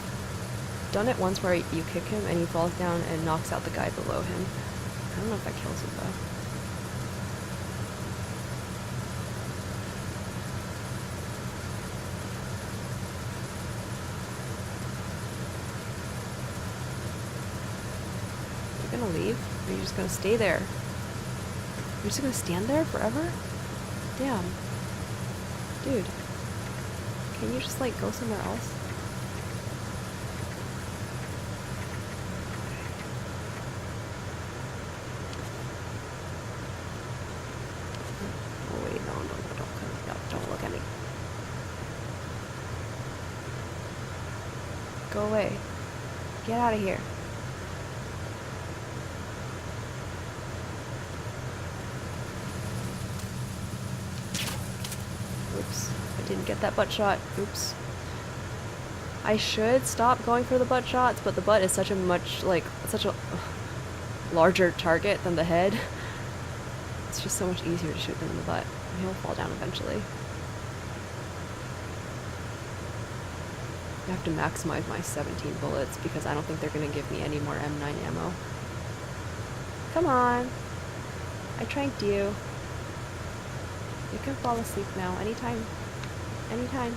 done it once where you kick him and he falls down and knocks out the guy below him. I don't know if that kills him though. You're gonna leave? Are you just gonna stay there? You're just gonna stand there forever? Damn. Dude. Can you just like go somewhere else? Oh wait, no, don't look at me. Go away. Get out of here. Oops. I didn't get that butt shot. Oops. I should stop going for the butt shots, but the butt is such a larger target than the head. It's just so much easier to shoot them in the butt. He'll fall down eventually. I have to maximize my 17 bullets because I don't think they're going to give me any more M9 ammo. Come on. I tranked you. You can fall asleep now, anytime. Anytime.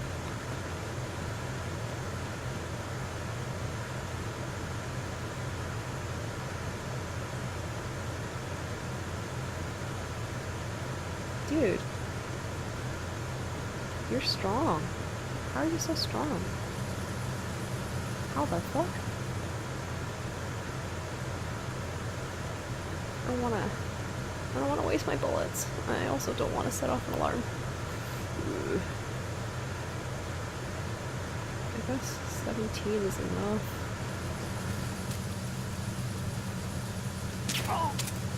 Dude. You're strong. How are you so strong? How the fuck? I don't wanna waste my bullets. I also don't wanna set off an alarm. Ugh. I guess 17 is enough.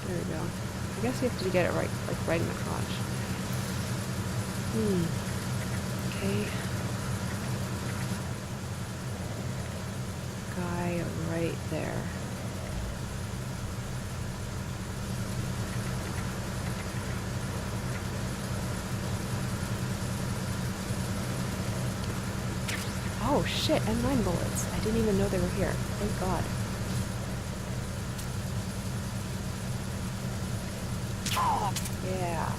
There we go. I guess you have to get it right, like right in the crotch. Okay. Guy right there. Oh shit, M9 bullets. I didn't even know they were here. Thank God. Yeah.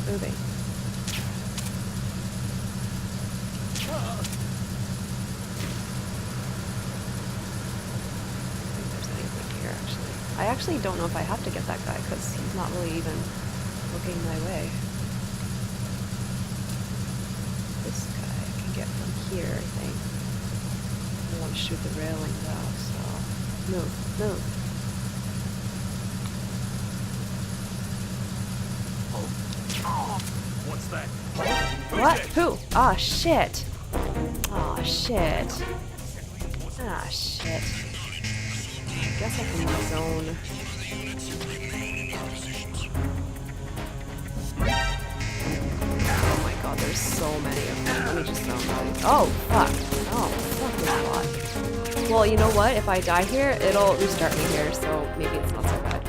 Moving. I think there's anything here, actually. I actually don't know if I have to get that guy, because he's not really even looking my way. This guy I can get from here, I think. I don't want to shoot the railing, though, so... Move, move. What's that? What? Who? Ah, shit. Ah, shit. Ah, shit. I guess I can zone. Oh my god, there's so many of them. Let me just zone these. Oh, fuck. Oh, fuck, there's a lot. Well, you know what? If I die here, it'll restart me here, so maybe it's not so bad.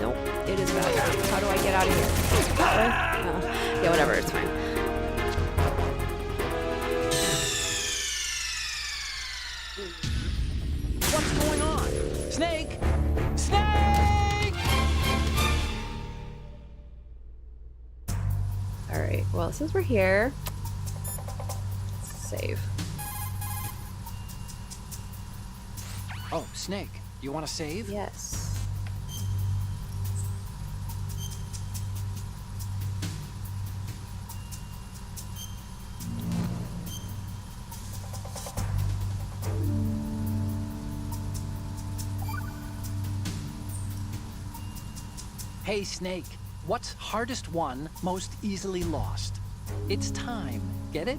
Nope. It is bad. How do I get out of here? That way? Yeah, whatever. It's fine. What's going on? Snake! Snake! Alright, well, since we're here, let's save. Oh, Snake, you want to save? Yes. Hey, Snake, what's hardest won, most easily lost? It's time, get it?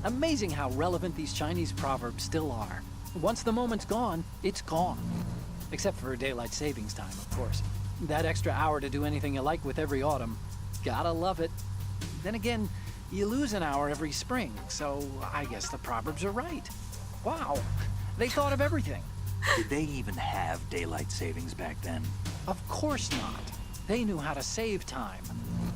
Amazing how relevant these Chinese proverbs still are. Once the moment's gone, it's gone. Except for daylight savings time, of course. That extra hour to do anything you like with every autumn. Gotta love it. Then again, you lose an hour every spring, so I guess the proverbs are right. Wow, they thought of everything. Did they even have daylight savings back then? Of course not. They knew how to save time.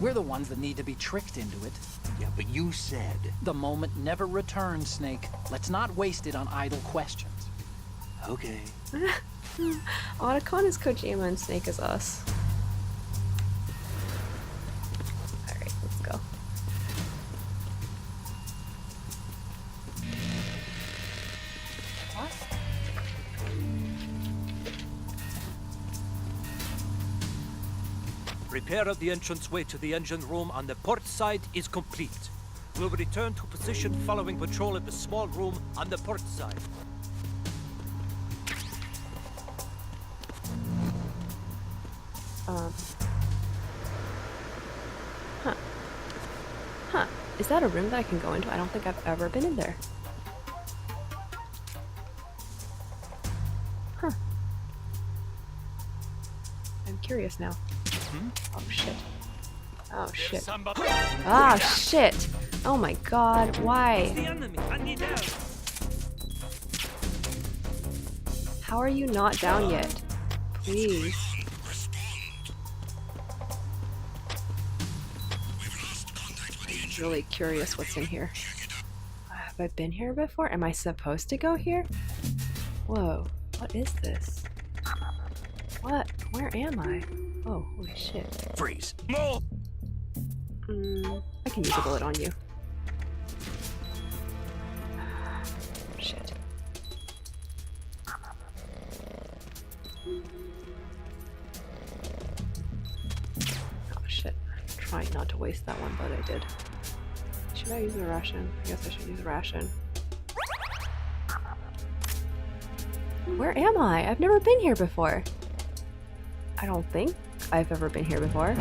We're the ones that need to be tricked into it. Yeah, but you said... The moment never returns, Snake. Let's not waste it on idle questions. Okay. Otacon is Kojima and Snake is us. Alright, let's go. Repair of the entranceway to the engine room on the port side is complete. We'll return to position following patrol at the small room on the port side. Huh. Is that a room that I can go into? I don't think I've ever been in there. Huh. I'm curious now. Oh shit. Oh shit. Ah shit! Oh my god, why? How are you not down yet? Please. I'm really curious what's in here. Have I been here before? Am I supposed to go here? Whoa, what is this? What? Where am I? Oh, holy shit. Freeze. I can use a bullet on you. Shit. Oh shit. I'm trying not to waste that one, but I did. Should I use a ration? I guess I should use a ration. Where am I? I've never been here before. I don't think I've ever been here before.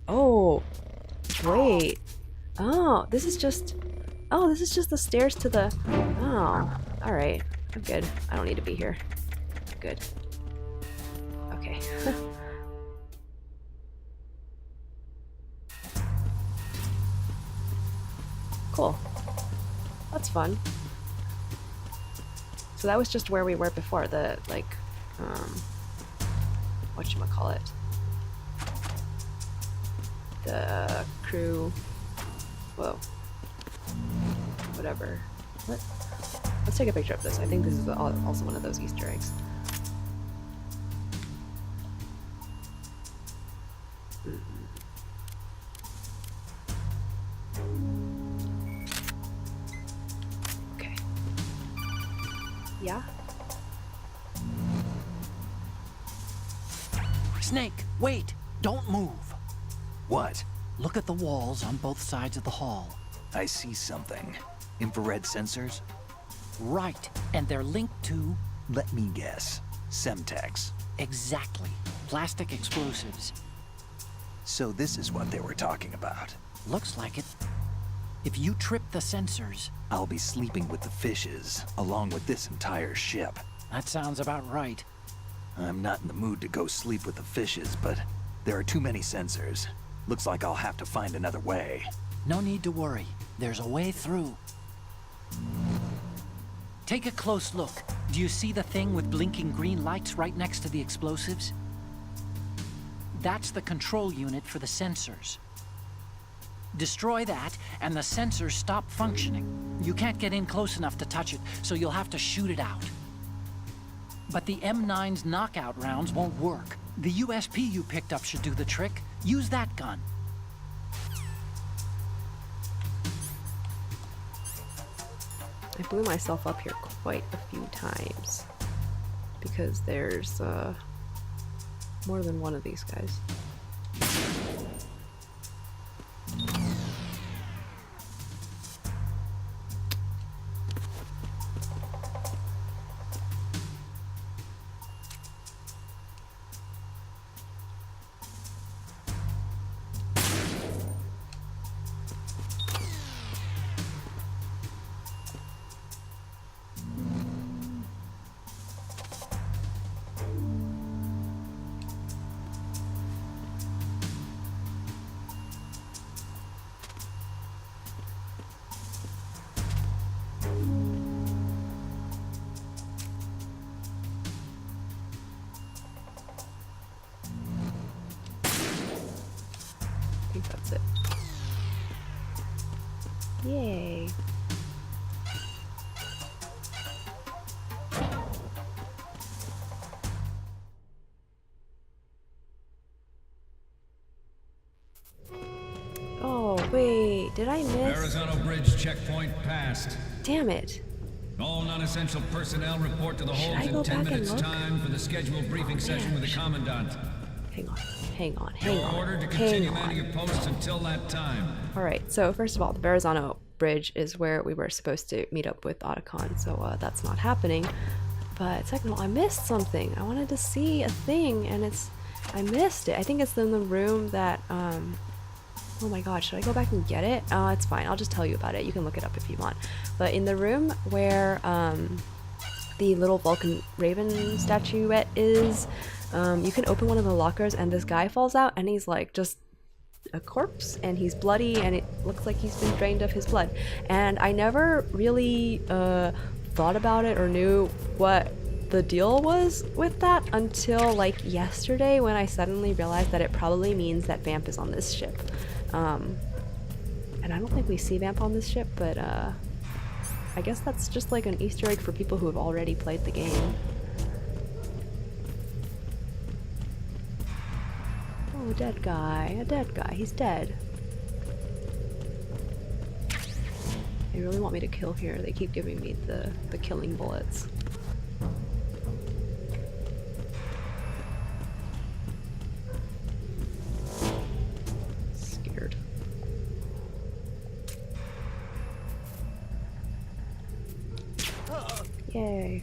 Oh, wait. Oh, this is just... Oh, this is just the stairs to the... Oh, alright. I'm good. I don't need to be here. Good. Okay. Cool. That's fun. So that was just where we were before, the, like, whatchamacallit. The crew... Whoa. Whatever. What? Let's take a picture of this. I think this is also one of those Easter eggs. Okay. Yeah? Snake, wait! Don't move! What? Look at the walls on both sides of the hall. I see something. Infrared sensors? Right, and they're linked to... Let me guess. Semtex. Exactly. Plastic explosives. So this is what they were talking about. Looks like it. If you trip the sensors... I'll be sleeping with the fishes, along with this entire ship. That sounds about right. I'm not in the mood to go sleep with the fishes, but there are too many sensors. Looks like I'll have to find another way. No need to worry. There's a way through. Take a close look. Do you see the thing with blinking green lights right next to the explosives? That's the control unit for the sensors. Destroy that, and the sensors stop functioning. You can't get in close enough to touch it, so you'll have to shoot it out. But the M9's knockout rounds won't work. The USP you picked up should do the trick. Use that gun. I blew myself up here quite a few times. Because there's, more than one of these guys. think that's it. Yay. Oh, wait, did I miss? Arizona Bridge checkpoint passed. Damn it. All non-essential personnel report to the Should I holds go in 10 back and minutes look? time for the scheduled briefing session with the Commandant. Hang on, hang on, You're hang on. ordered to hang continue on. manning your posts until that time. Alright, so first of all, the Verrazano Bridge is where we were supposed to meet up with Otacon, so that's not happening. But second of all, I missed something. I wanted to see a thing, and I missed it. I think it's in the room that, oh my god, should I go back and get it? It's fine, I'll just tell you about it. You can look it up if you want. But in the room where, the little Vulcan Raven statuette is, you can open one of the lockers and this guy falls out and he's like just a corpse and he's bloody and it looks like he's been drained of his blood. And I never really thought about it or knew what the deal was with that until like yesterday when I suddenly realized that it probably means that Vamp is on this ship. And I don't think we see Vamp on this ship, but I guess that's just like an Easter egg for people who have already played the game. Oh, a dead guy, he's dead. They really want me to kill here. They keep giving me the killing bullets. Scared. Yay.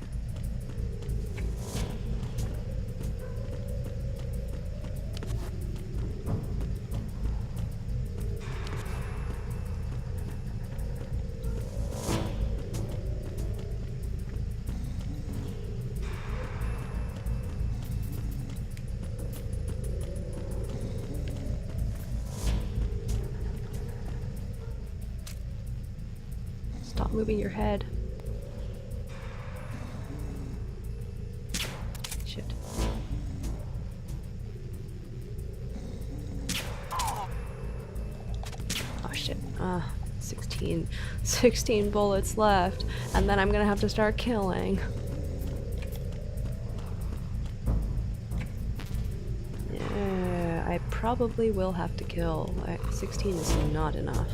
Stop moving your head. Shit. Oh shit. 16 bullets left, and then I'm gonna have to start killing. Yeah, I probably will have to kill. 16 is not enough.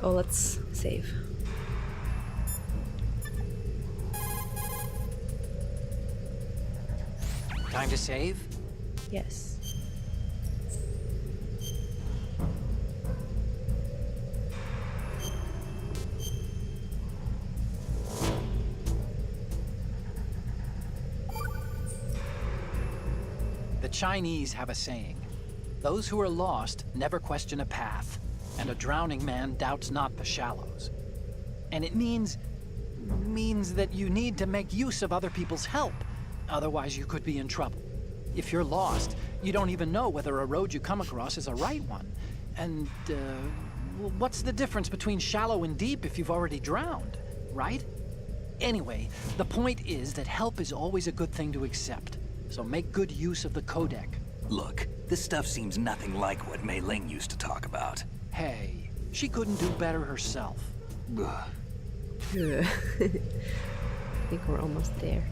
Oh, let's save. Time to save? Yes. The Chinese have a saying, those who are lost never question a path, and a drowning man doubts not the shallows. And it means that you need to make use of other people's help, otherwise you could be in trouble. If you're lost, you don't even know whether a road you come across is a right one. And, what's the difference between shallow and deep if you've already drowned, right? Anyway, the point is that help is always a good thing to accept. So make good use of the codec. Look, this stuff seems nothing like what Mei Ling used to talk about. Hey, she couldn't do better herself. Ugh. I think we're almost there.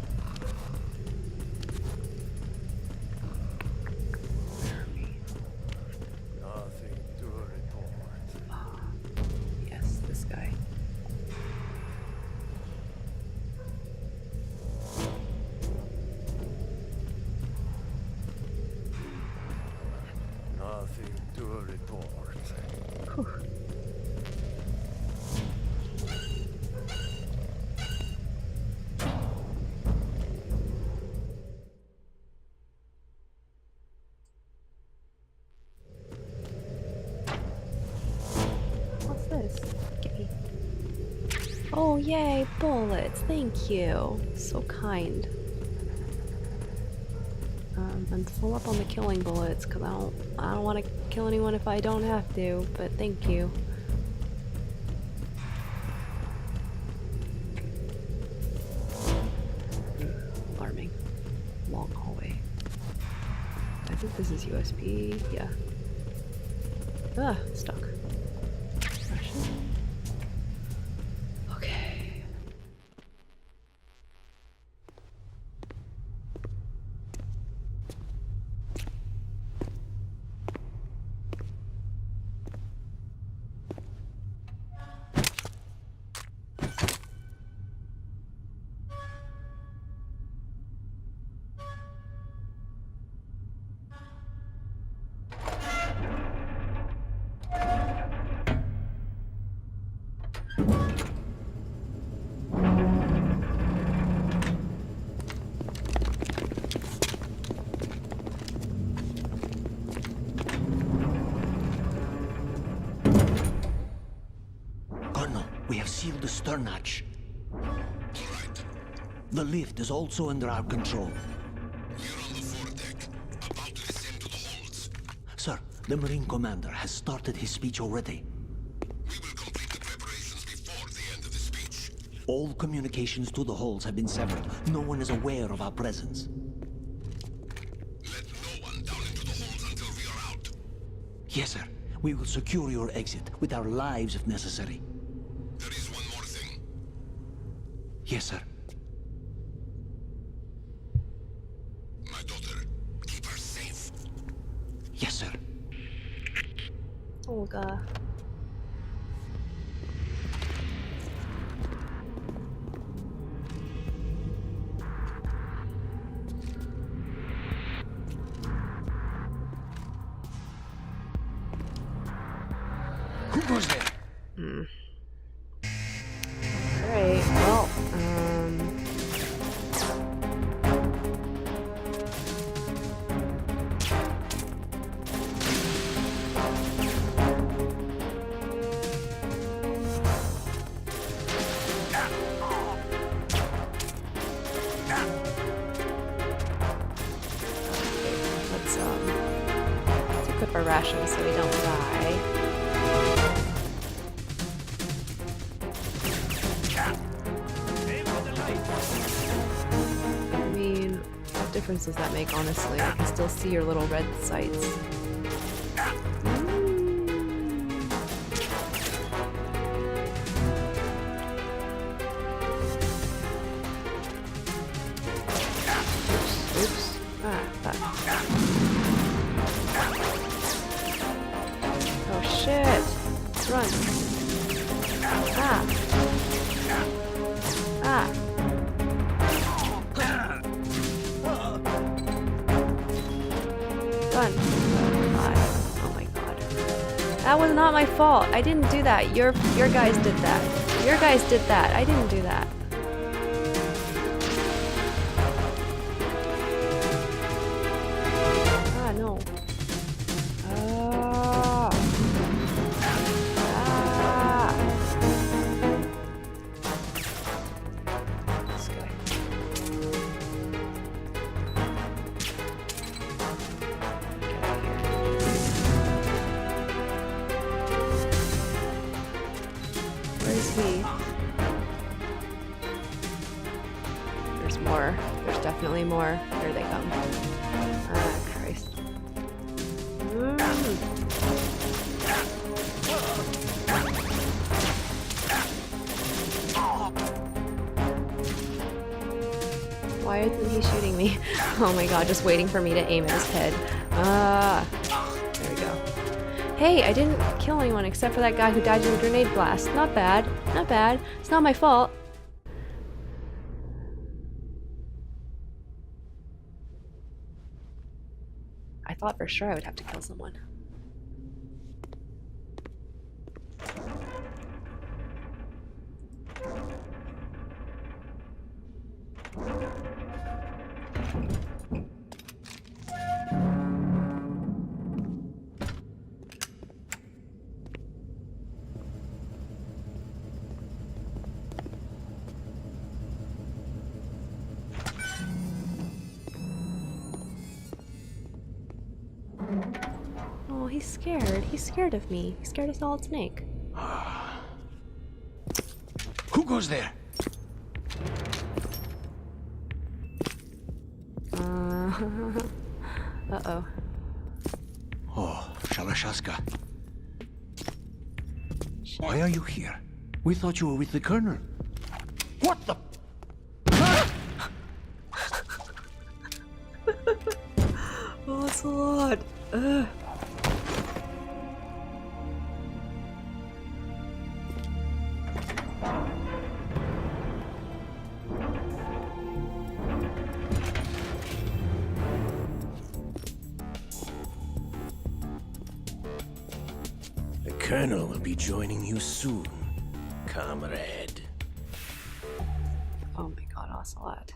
Nothing to report. Yes, this guy. Nothing to report. Whew. What's this? Gimme. Oh, yay, bullets. Thank you. So kind. I'm full up on the killing bullets because I don't want to kill anyone if I don't have to, but thank you. Alarming. Long hallway. I think this is USB. Yeah. Stuck. Okay. Colonel, we have sealed the stern hatch. The lift is also under our control. We're on the foredeck, about to descend to the holds. Sir, the Marine Commander has started his speech already. We will complete the preparations before the end of the speech. All communications to the holds have been severed. No one is aware of our presence. Let no one down into the holds until we are out. Yes, sir. We will secure your exit with our lives if necessary. There is one more thing. Yes, sir. My daughter, keep her safe. Yes, sir. Olga. Who goes there? Alright, well, let's equip our rations so we don't die. I mean, what difference does that make, honestly? I can still see your little red sights. Oops. Ah, fuck. Oh shit! Run! Ah! Ah! Run! God. Oh my god. That was not my fault. I didn't do that. Your guys did that. Your guys did that. I didn't do that. Ah, no. Ah. Ah. This guy. Get out of here. Where is he? There's more. There's definitely more. There they come. Ah, Christ. Why isn't he shooting me? Oh my god, just waiting for me to aim at his head. Ah, there we go. Hey, I didn't kill anyone except for that guy who died in a grenade blast. Not bad. Not bad. It's not my fault. I thought for sure I would have to kill someone. Oh, he's scared. He's scared of me. He's scared of Solid Snake. Who goes there? Uh-oh. Oh, Shalashaska. Why are you here? We thought you were with the Colonel. What the? Oh, it's a lot. Ugh. The Colonel will be joining you soon, comrade. Oh my god, Ocelot.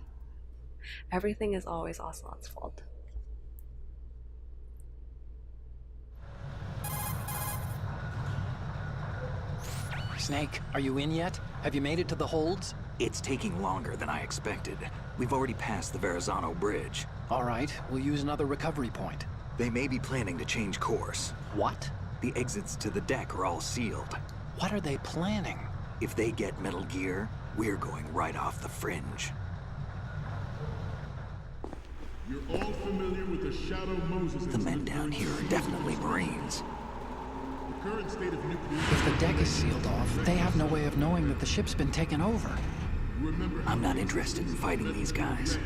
Everything is always Ocelot's fault. Snake, are you in yet? Have you made it to the holds? It's taking longer than I expected. We've already passed the Verrazano Bridge. All right, we'll use another recovery point. They may be planning to change course. What? The exits to the deck are all sealed. What are they planning? If they get Metal Gear, we're going right off the fringe. You're all familiar with the Shadow Moses. The men down here are definitely Marines. The current state of nuclear... If the deck is sealed off, they have no way of knowing that the ship's been taken over. I'm not interested in fighting these guys.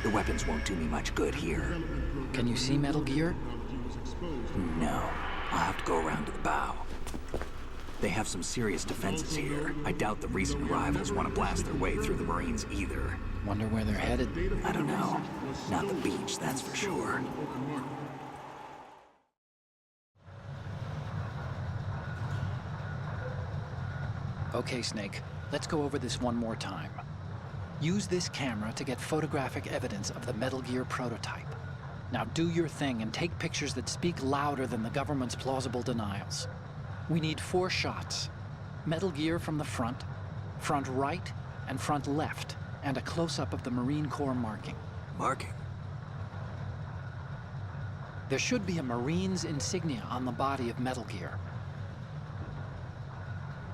The weapons won't do me much good here. Can you see Metal Gear? No. I'll have to go around to the bow. They have some serious defenses here. I doubt the recent arrivals want to blast their way through the Marines either. Wonder where they're headed. I don't know. Not the beach, that's for sure. Okay, Snake. Let's go over this one more time. Use this camera to get photographic evidence of the Metal Gear prototype. Now do your thing and take pictures that speak louder than the government's plausible denials. We need 4 shots. Metal Gear from the front right, and front left, and a close-up of the Marine Corps marking. Marking? There should be a Marine's insignia on the body of Metal Gear.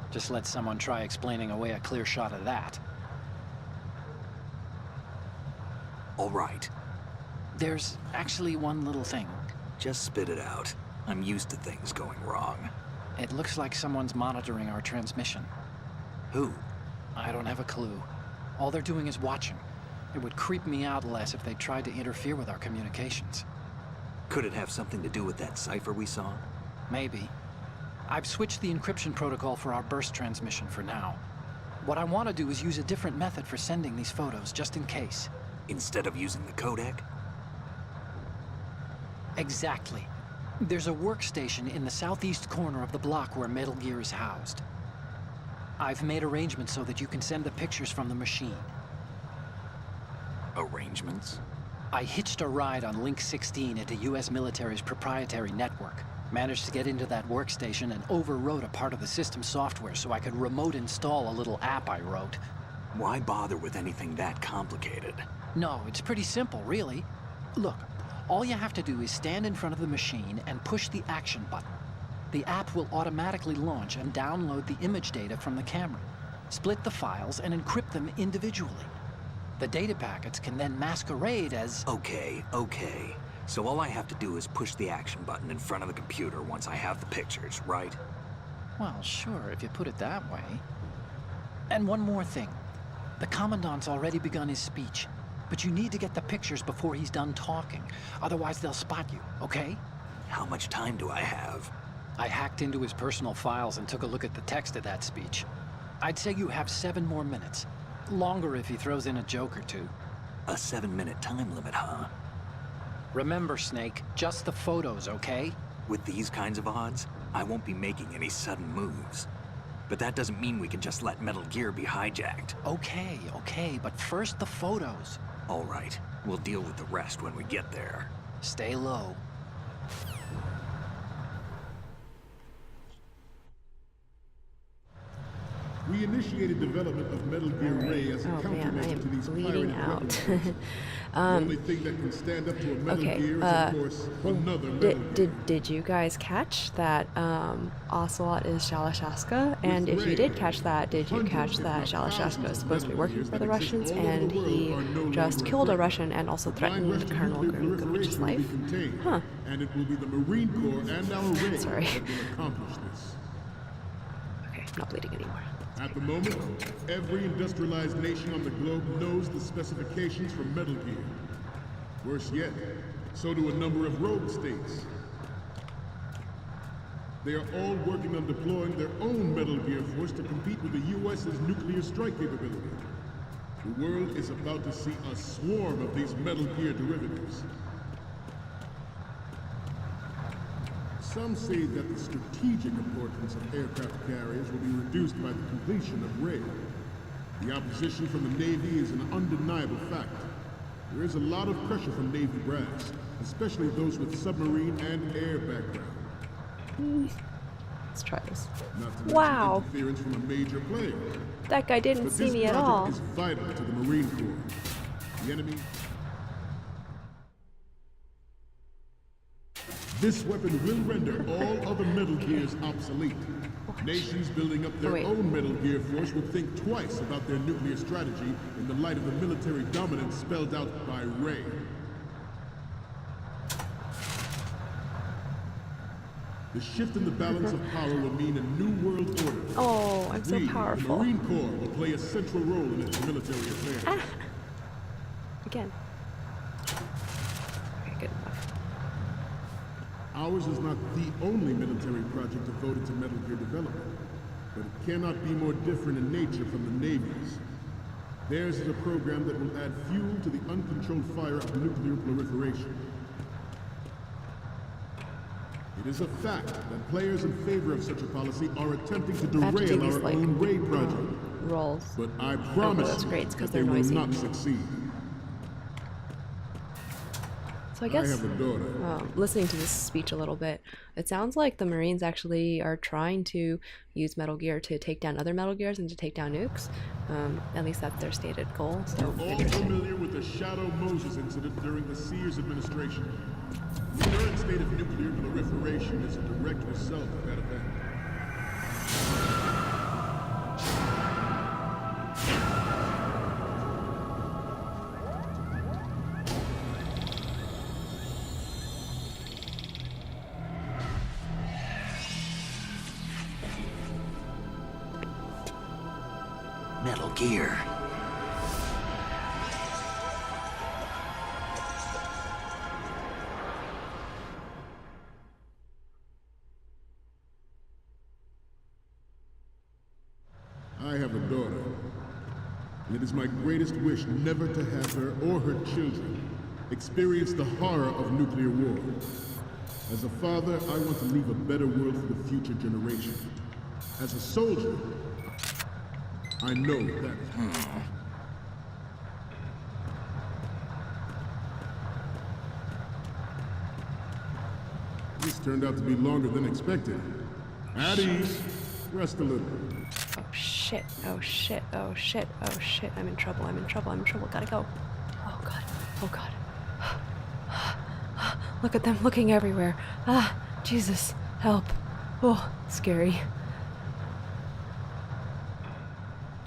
Just let someone try explaining away a clear shot of that. All right. There's actually one little thing. Just spit it out. I'm used to things going wrong. It looks like someone's monitoring our transmission. Who? I don't have a clue. All they're doing is watching. It would creep me out less if they tried to interfere with our communications. Could it have something to do with that cipher we saw? Maybe. I've switched the encryption protocol for our burst transmission for now. What I want to do is use a different method for sending these photos, just in case. Instead of using the codec? Exactly. There's a workstation in the southeast corner of the block where Metal Gear is housed. I've made arrangements so that you can send the pictures from the machine. Arrangements? I hitched a ride on Link 16 into US military's proprietary network. Managed to get into that workstation and overwrote a part of the system software so I could remote install a little app I wrote. Why bother with anything that complicated? No, it's pretty simple, really. Look, all you have to do is stand in front of the machine and push the action button. The app will automatically launch and download the image data from the camera, split the files, and encrypt them individually. The data packets can then masquerade as... Okay. So all I have to do is push the action button in front of the computer once I have the pictures, right? Well, sure, if you put it that way. And one more thing. The Commandant's already begun his speech, but you need to get the pictures before he's done talking. Otherwise, they'll spot you, okay? How much time do I have? I hacked into his personal files and took a look at the text of that speech. I'd say you have 7 more minutes. Longer if he throws in a joke or two. A 7-minute time limit, huh? Remember, Snake, just the photos, okay? With these kinds of odds, I won't be making any sudden moves. But that doesn't mean we can just let Metal Gear be hijacked. Okay, but first the photos. All right, we'll deal with the rest when we get there. Stay low. We initiated development of Metal Gear Ray as a countermeasure to these bleeding pirate out. weapons. The only thing that can stand up to a Metal Gear is, of course, another Metal Gear. Did you guys catch that Ocelot is Shalashaska? And if you did catch that, did you catch that Shalashaska is supposed to be working for the Russians and he just killed a Russian and also threatened Colonel Gurnukovich's life? Huh. And it will be the Marine Corps and our Ray Sorry. that will accomplish this. Okay. I'm not bleeding anymore. At the moment, every industrialized nation on the globe knows the specifications for Metal Gear. Worse yet, so do a number of rogue states. They are all working on deploying their own Metal Gear force to compete with the U.S.'s nuclear strike capability. The world is about to see a swarm of these Metal Gear derivatives. Some say that the strategic importance of aircraft carriers will be reduced by the completion of Hooray. The opposition from the Navy is an undeniable fact. There is a lot of pressure from Navy brass, especially those with submarine and air background. Let's try this. Not to mention Wow. interference from a major player. That guy didn't But see this me at project all. is vital to the Marine Corps. The enemy... This weapon will render all other Metal Gears obsolete. Nations building up their own Metal Gear force will think twice about their nuclear strategy in the light of the military dominance spelled out by Ray. The shift in the balance of power will mean a new world order. Oh, I'm so We, powerful. the Marine Corps, will play a central role in its military affairs. Again. Okay, good enough. Ours is not the only military project devoted to Metal Gear development, but it cannot be more different in nature from the Navy's. Theirs is a program that will add fuel to the uncontrolled fire of nuclear proliferation. It is a fact that players in favor of such a policy are attempting to derail our own Ray project. Rolls. But I promise you that they will not succeed. So I guess, have a daughter. Listening to this speech a little bit, it sounds like the Marines actually are trying to use Metal Gear to take down other Metal Gears and to take down nukes. At least that's their stated goal. So You're all familiar with the Shadow Moses incident during the Sears administration. The current state of nuclear proliferation is a direct result of that event. Metal Gear. I have a daughter, and it is my greatest wish never to have her or her children experience the horror of nuclear war. As a father, I want to leave a better world for the future generation. As a soldier, I know that. This turned out to be longer than expected. At ease. Rest a little. Oh shit, oh shit, oh shit, oh shit. I'm in trouble, I'm in trouble, I'm in trouble. Gotta go. Oh god, oh god. Look at them looking everywhere. Ah, Jesus, help. Oh, scary.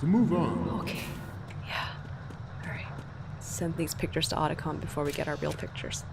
To move on. Okay, yeah. Alright. Send these pictures to Otacom before we get our real pictures.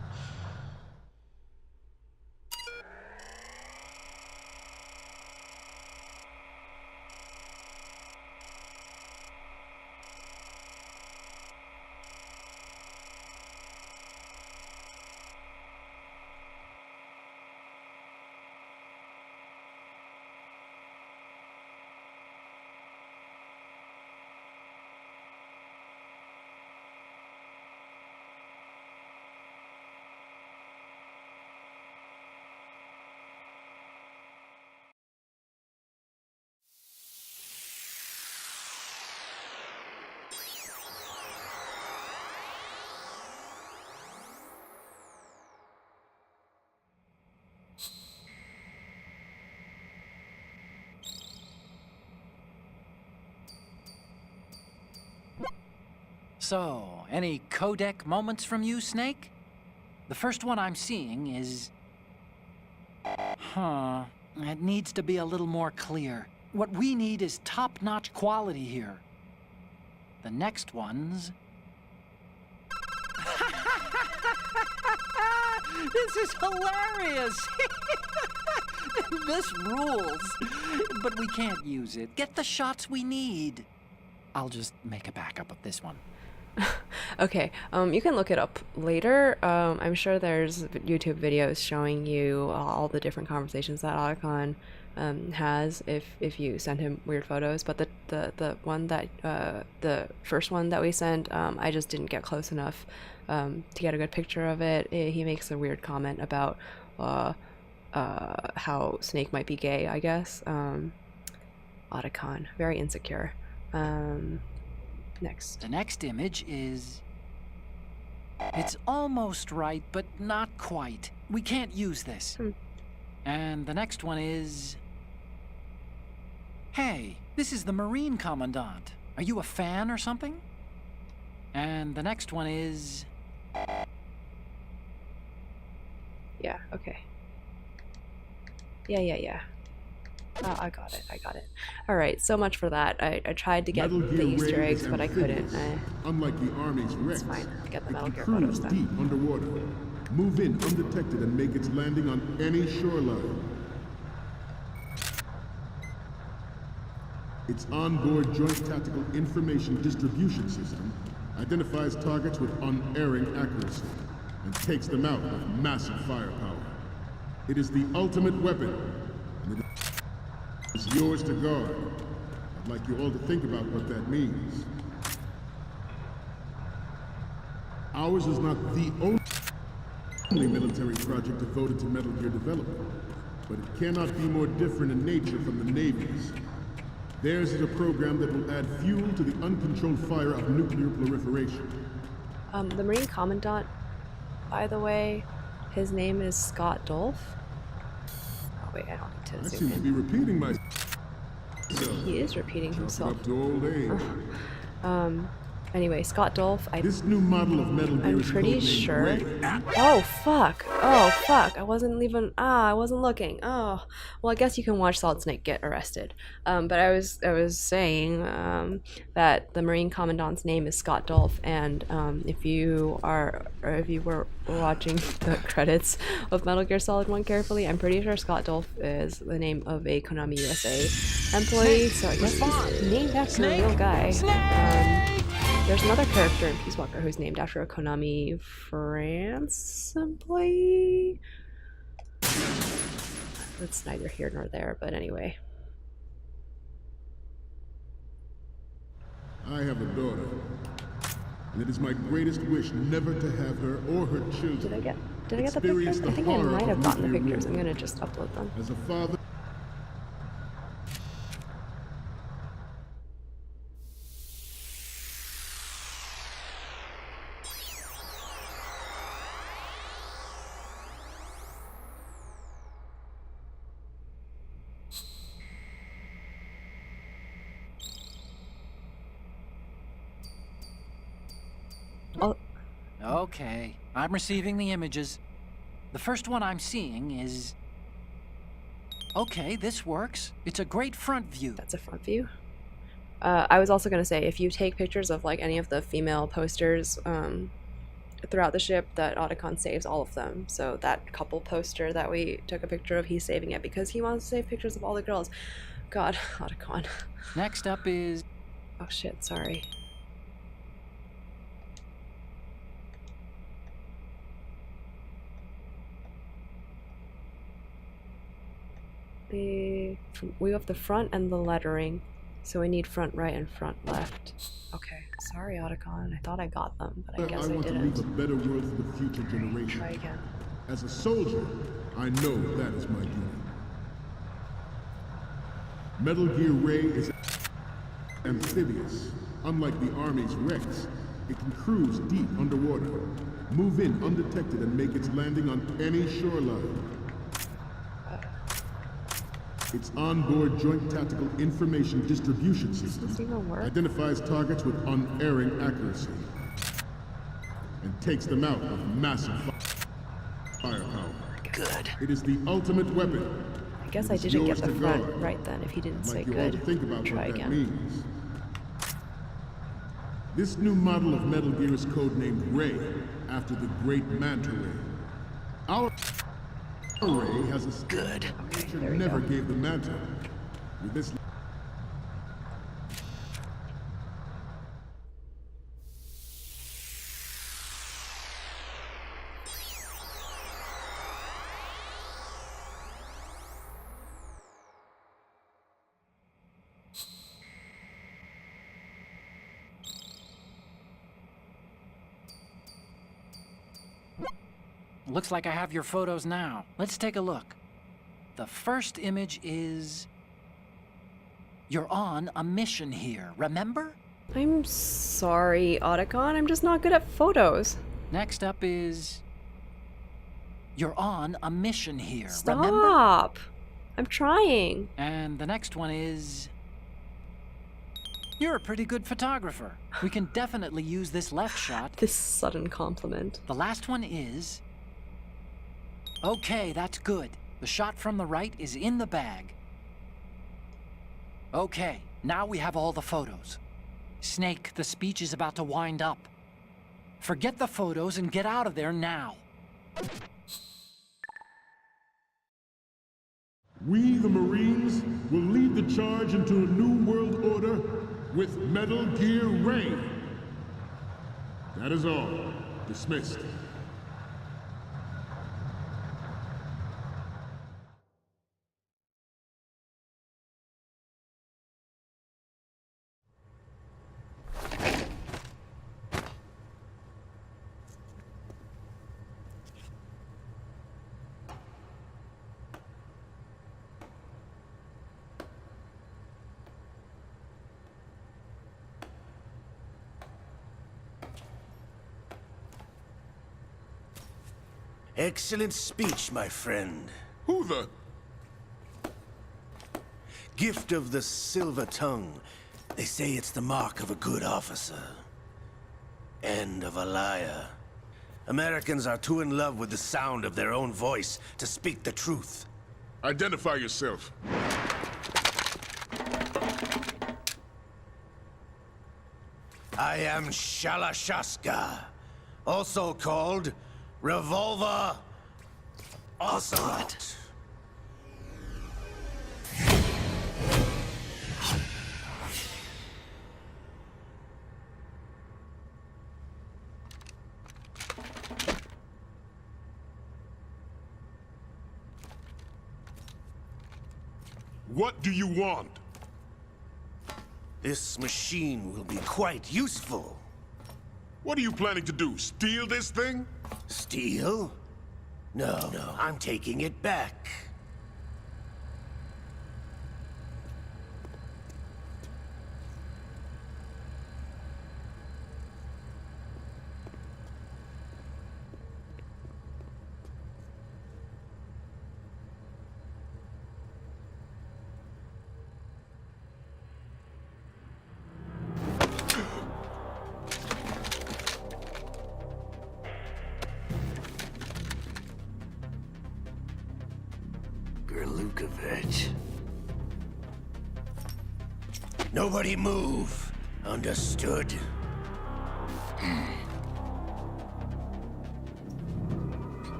So, any codec moments from you, Snake? The first one I'm seeing is... It needs to be a little more clear. What we need is top-notch quality here. The next one's... This is hilarious! This rules. But we can't use it. Get the shots we need. I'll just make a backup of this one. Okay, you can look it up later. I'm sure there's YouTube videos showing you all the different conversations that Otacon has if you send him weird photos. But the one that the first one that we sent, I just didn't get close enough to get a good picture of it. He makes a weird comment about how Snake might be gay, I guess. Otacon, very insecure. Next. The next image is... It's almost right, but not quite. We can't use this. And the next one is... Hey, this is the Marine Commandant. Are you a fan or something? And the next one is... Yeah, okay. Yeah. Oh, I got it. Alright, so much for that. I tried to get the Easter eggs, but I couldn't. Unlike the Army's Rex, it's fine. I'll get the it Metal can Gear cruise photos then. deep underwater, move in undetected, and make its landing on any shoreline. Its onboard Joint Tactical Information Distribution System identifies targets with unerring accuracy and takes them out with massive firepower. It is the ultimate weapon, and it is yours to guard. I'd like you all to think about what that means. Ours is not the only military project devoted to Metal Gear development, but it cannot be more different in nature from the Navy's. Theirs is a program that will add fuel to the uncontrolled fire of nuclear proliferation. The Marine Commandant, by the way, his name is Scott Dolph. Oh wait, I don't need to I zoom seem in. to be repeating myself. He is repeating himself. Up to old age. Anyway, Scott Dolph, This new model of Metal Gear I'm is pretty codenamed sure. Ray. Oh fuck! I wasn't looking. Oh, well, I guess you can watch Solid Snake get arrested. But I was saying that the Marine Commandant's name is Scott Dolph, and if you were watching the credits of Metal Gear Solid 1 carefully, I'm pretty sure Scott Dolph is the name of a Konami USA employee. So I guess he's named after a real guy. There's another character in Peace Walker who's named after a Konami France employee. That's neither here nor there, but anyway. I have a daughter, and it is my greatest wish never to have her or her children Did I get the pictures? I think I might have gotten the pictures. I'm gonna just upload them. As a father, Oh, Okay, I'm receiving the images. The first one I'm seeing is... Okay, this works. It's a great front view. that's a front view. I was also gonna say, if you take pictures of like any of the female posters throughout the ship, that Otacon saves all of them. So that couple poster that we took a picture of, he's saving it because he wants to save pictures of all the girls. God, Otacon. Next up is... Oh shit, sorry. We have the front and the lettering, so we need front right and front left. Okay, sorry Otacon, I thought I got them, but I guess I want to leave a didn't. better world for the future generation. Try again. As a soldier, I know that is my duty. Metal Gear Ray is amphibious. Unlike the Army's Rex, it can cruise deep underwater, move in undetected, and make its landing on any shoreline. Its onboard Joint Tactical Information Distribution System identifies targets with unerring accuracy and takes them out with massive firepower. Good. It is the ultimate weapon. I guess It I is didn't yours get the to front guard. right then, if he didn't I'd say like you all good. to think about Try what that again. means. This new model of Metal Gear is codenamed Ray, after the great manta ray. Our Hooray has a good. Nature never gave the mantle. With this. Looks like I have your photos now. Let's take a look. The first image is... You're on a mission here, remember? I'm sorry, Otacon. I'm just not good at photos. Next up is... You're on a mission here, Stop! remember? I'm trying. And the next one is... You're a pretty good photographer. We can definitely use this left shot. This sudden compliment. The last one is... Okay, that's good. The shot from the right is in the bag. Okay, now we have all the photos. Snake, the speech is about to wind up. Forget the photos and get out of there now. We, the Marines, will lead the charge into a new world order with Metal Gear Ray. That is all. Dismissed. Excellent speech, my friend. Who the? Gift of the silver tongue. They say it's the mark of a good officer. And of a liar. Americans are too in love with the sound of their own voice to speak the truth. Identify yourself. I am Shalashaska, also called Revolver Ocelot. What do you want? This machine will be quite useful. What are you planning to do? Steal this thing? Steal? No, I'm taking it back. Nobody move. Understood?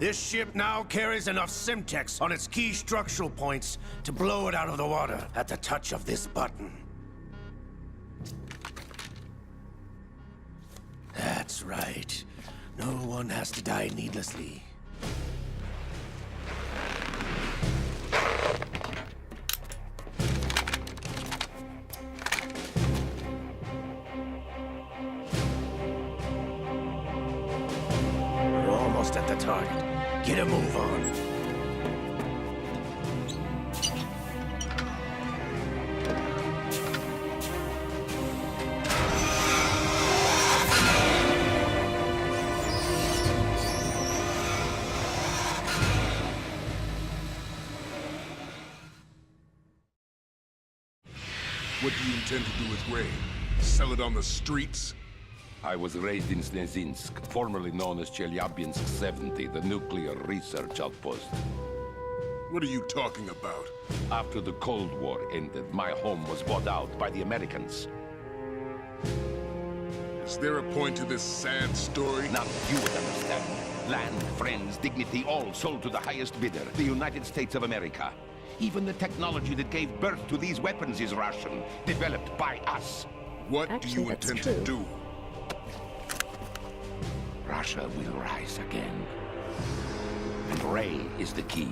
This ship now carries enough Simtex on its key structural points to blow it out of the water at the touch of this button. That's right. No one has to die needlessly. We're almost at the target. Get a move on. What do you intend to do with Ray? Sell it on the streets? I was raised in Snezinsk, formerly known as Chelyabinsk 70, the nuclear research outpost. What are you talking about? After the Cold War ended, my home was bought out by the Americans. Is there a point to this sad story? Now you would understand. Land, friends, dignity, all sold to the highest bidder, the United States of America. Even the technology that gave birth to these weapons is Russian, developed by us. What Actually, do you that's intend true. to do? Russia will rise again. And Ray is the key.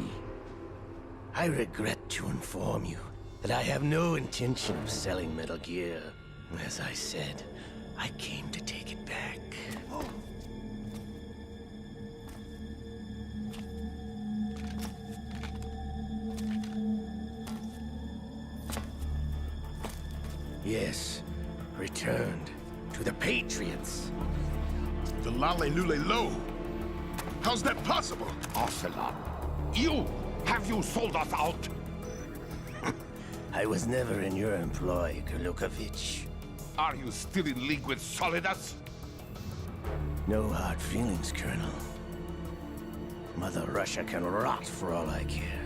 I regret to inform you that I have no intention of selling Metal Gear. As I said, I came to take it back. Yes, returned to the Patriots. The Lale Lule Lo? How's that possible? Ocelot, have you sold us out? I was never in your employ, Kurlukovich. Are you still in league with Solidus? No hard feelings, Colonel. Mother Russia can rot for all I care.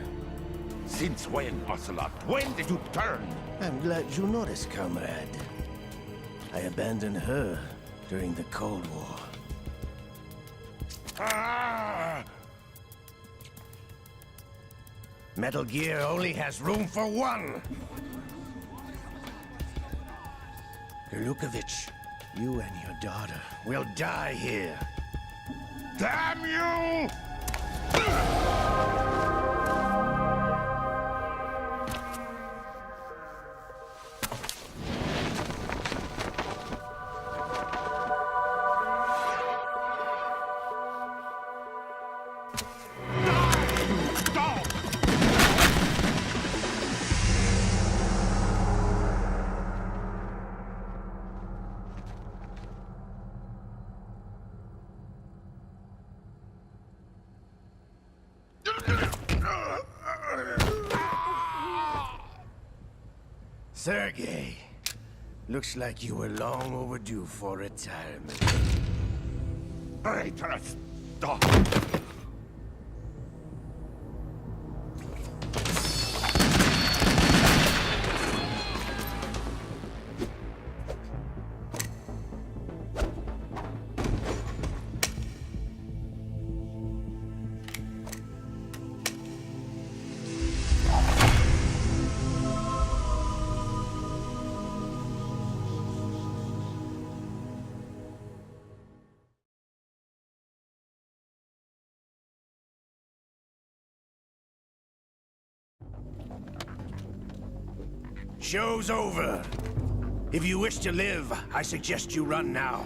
Since when, Ocelot? When did you turn? I'm glad you noticed, comrade. I abandoned her during the Cold War. Ah! Metal Gear only has room for one! Kurlukovich, you and your daughter will die here. Damn you! Sergei, looks like you were long overdue for retirement. Traitorous dog! Show's over. If you wish to live, I suggest you run now.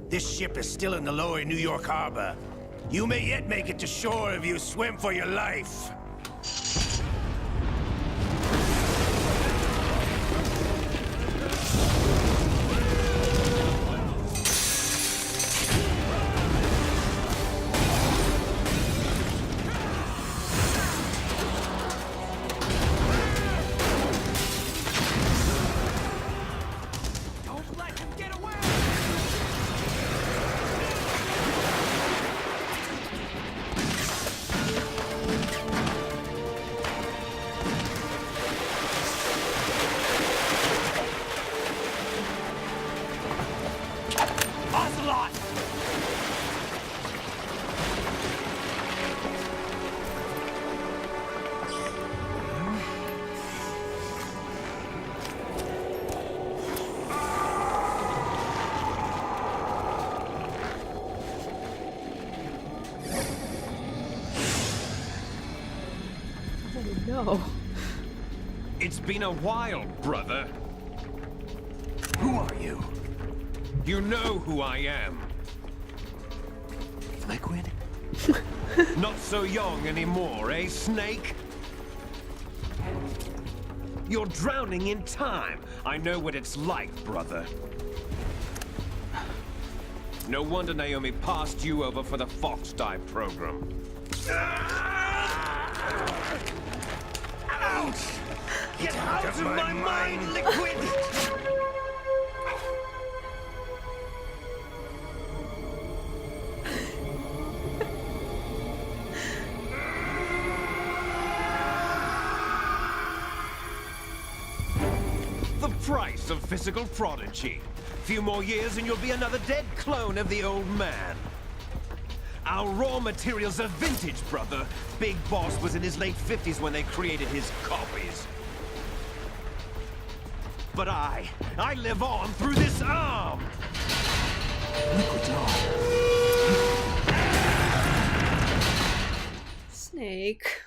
This ship is still in the lower New York harbor. You may yet make it to shore if you swim for your life. No. It's been a while, brother. Who are you? You know who I am. Liquid? Not so young anymore, eh, Snake? You're drowning in time. I know what it's like, brother. No wonder Naomi passed you over for the Fox Dive program. Ouch! Get out of my mind, Liquid! price of physical prodigy. Few more years and you'll be another dead clone of the old man. Our raw materials are vintage, brother. Big Boss was in his late 50s when they created his copies. But I live on through this arm! Liquid's on. Snake.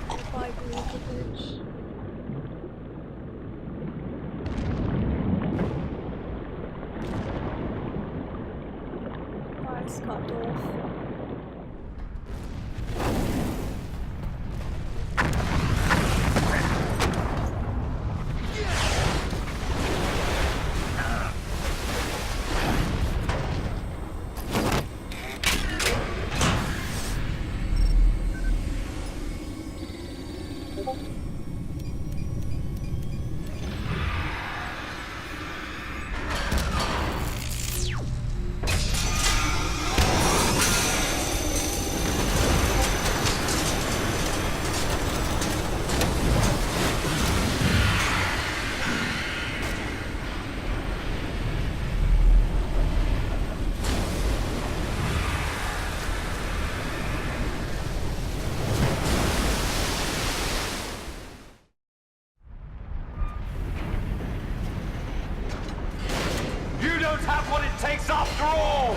Goodbye, beautiful bitch. Bye, Scott Dolph. You don't have what it takes after all!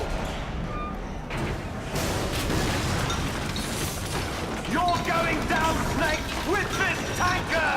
You're going down, Snake, with this tanker!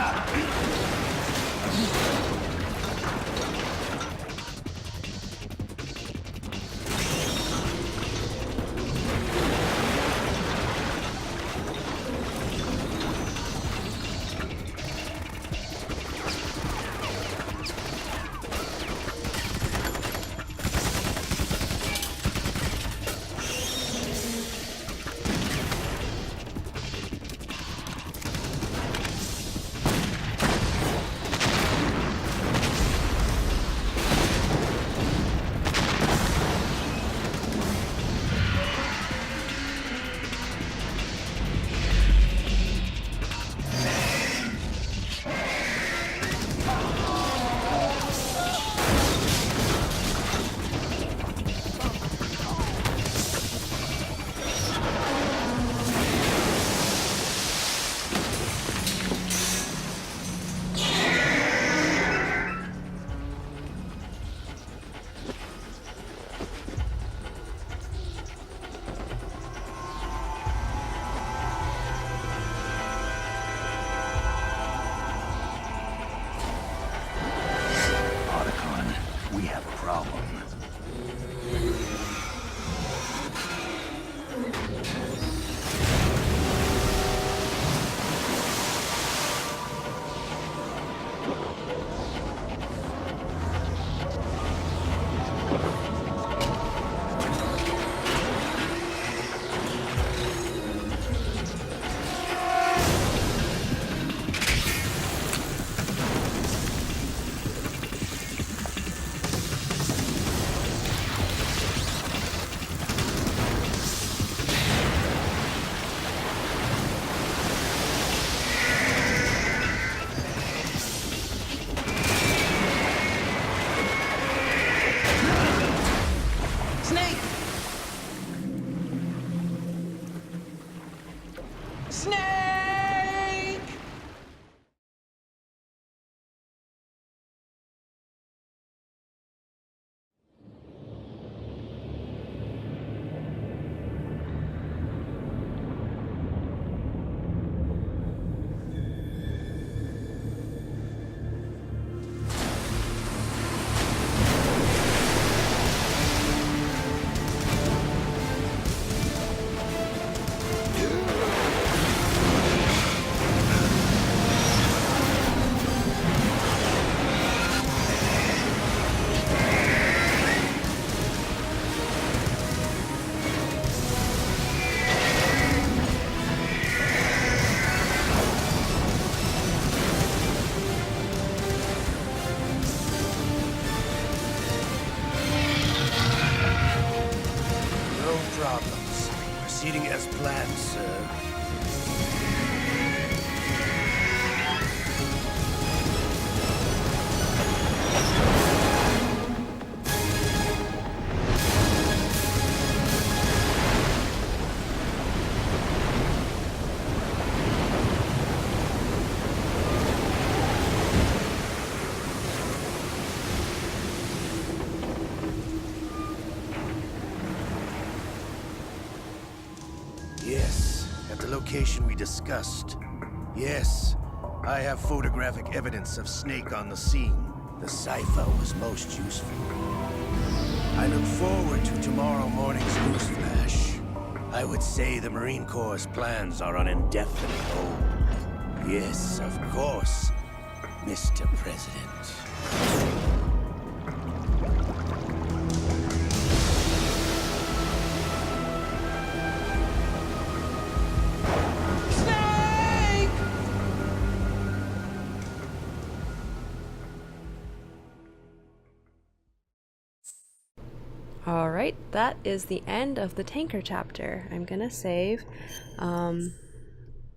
Proceeding as planned, sir. Yes, at the location we discussed. Yes, I have photographic evidence of Snake on the scene. The cipher was most useful. I look forward to tomorrow morning's newsflash. I would say the Marine Corps' plans are on indefinite hold. Yes, of course, Mr. President. Alright, that is the end of the tanker chapter. I'm gonna save. That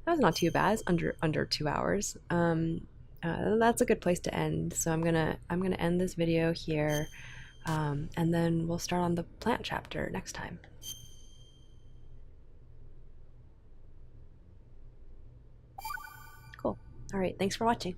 was not too bad. It's under 2 hours. That's a good place to end. So I'm gonna end this video here, and then we'll start on the plant chapter next time. Cool. Alright, thanks for watching.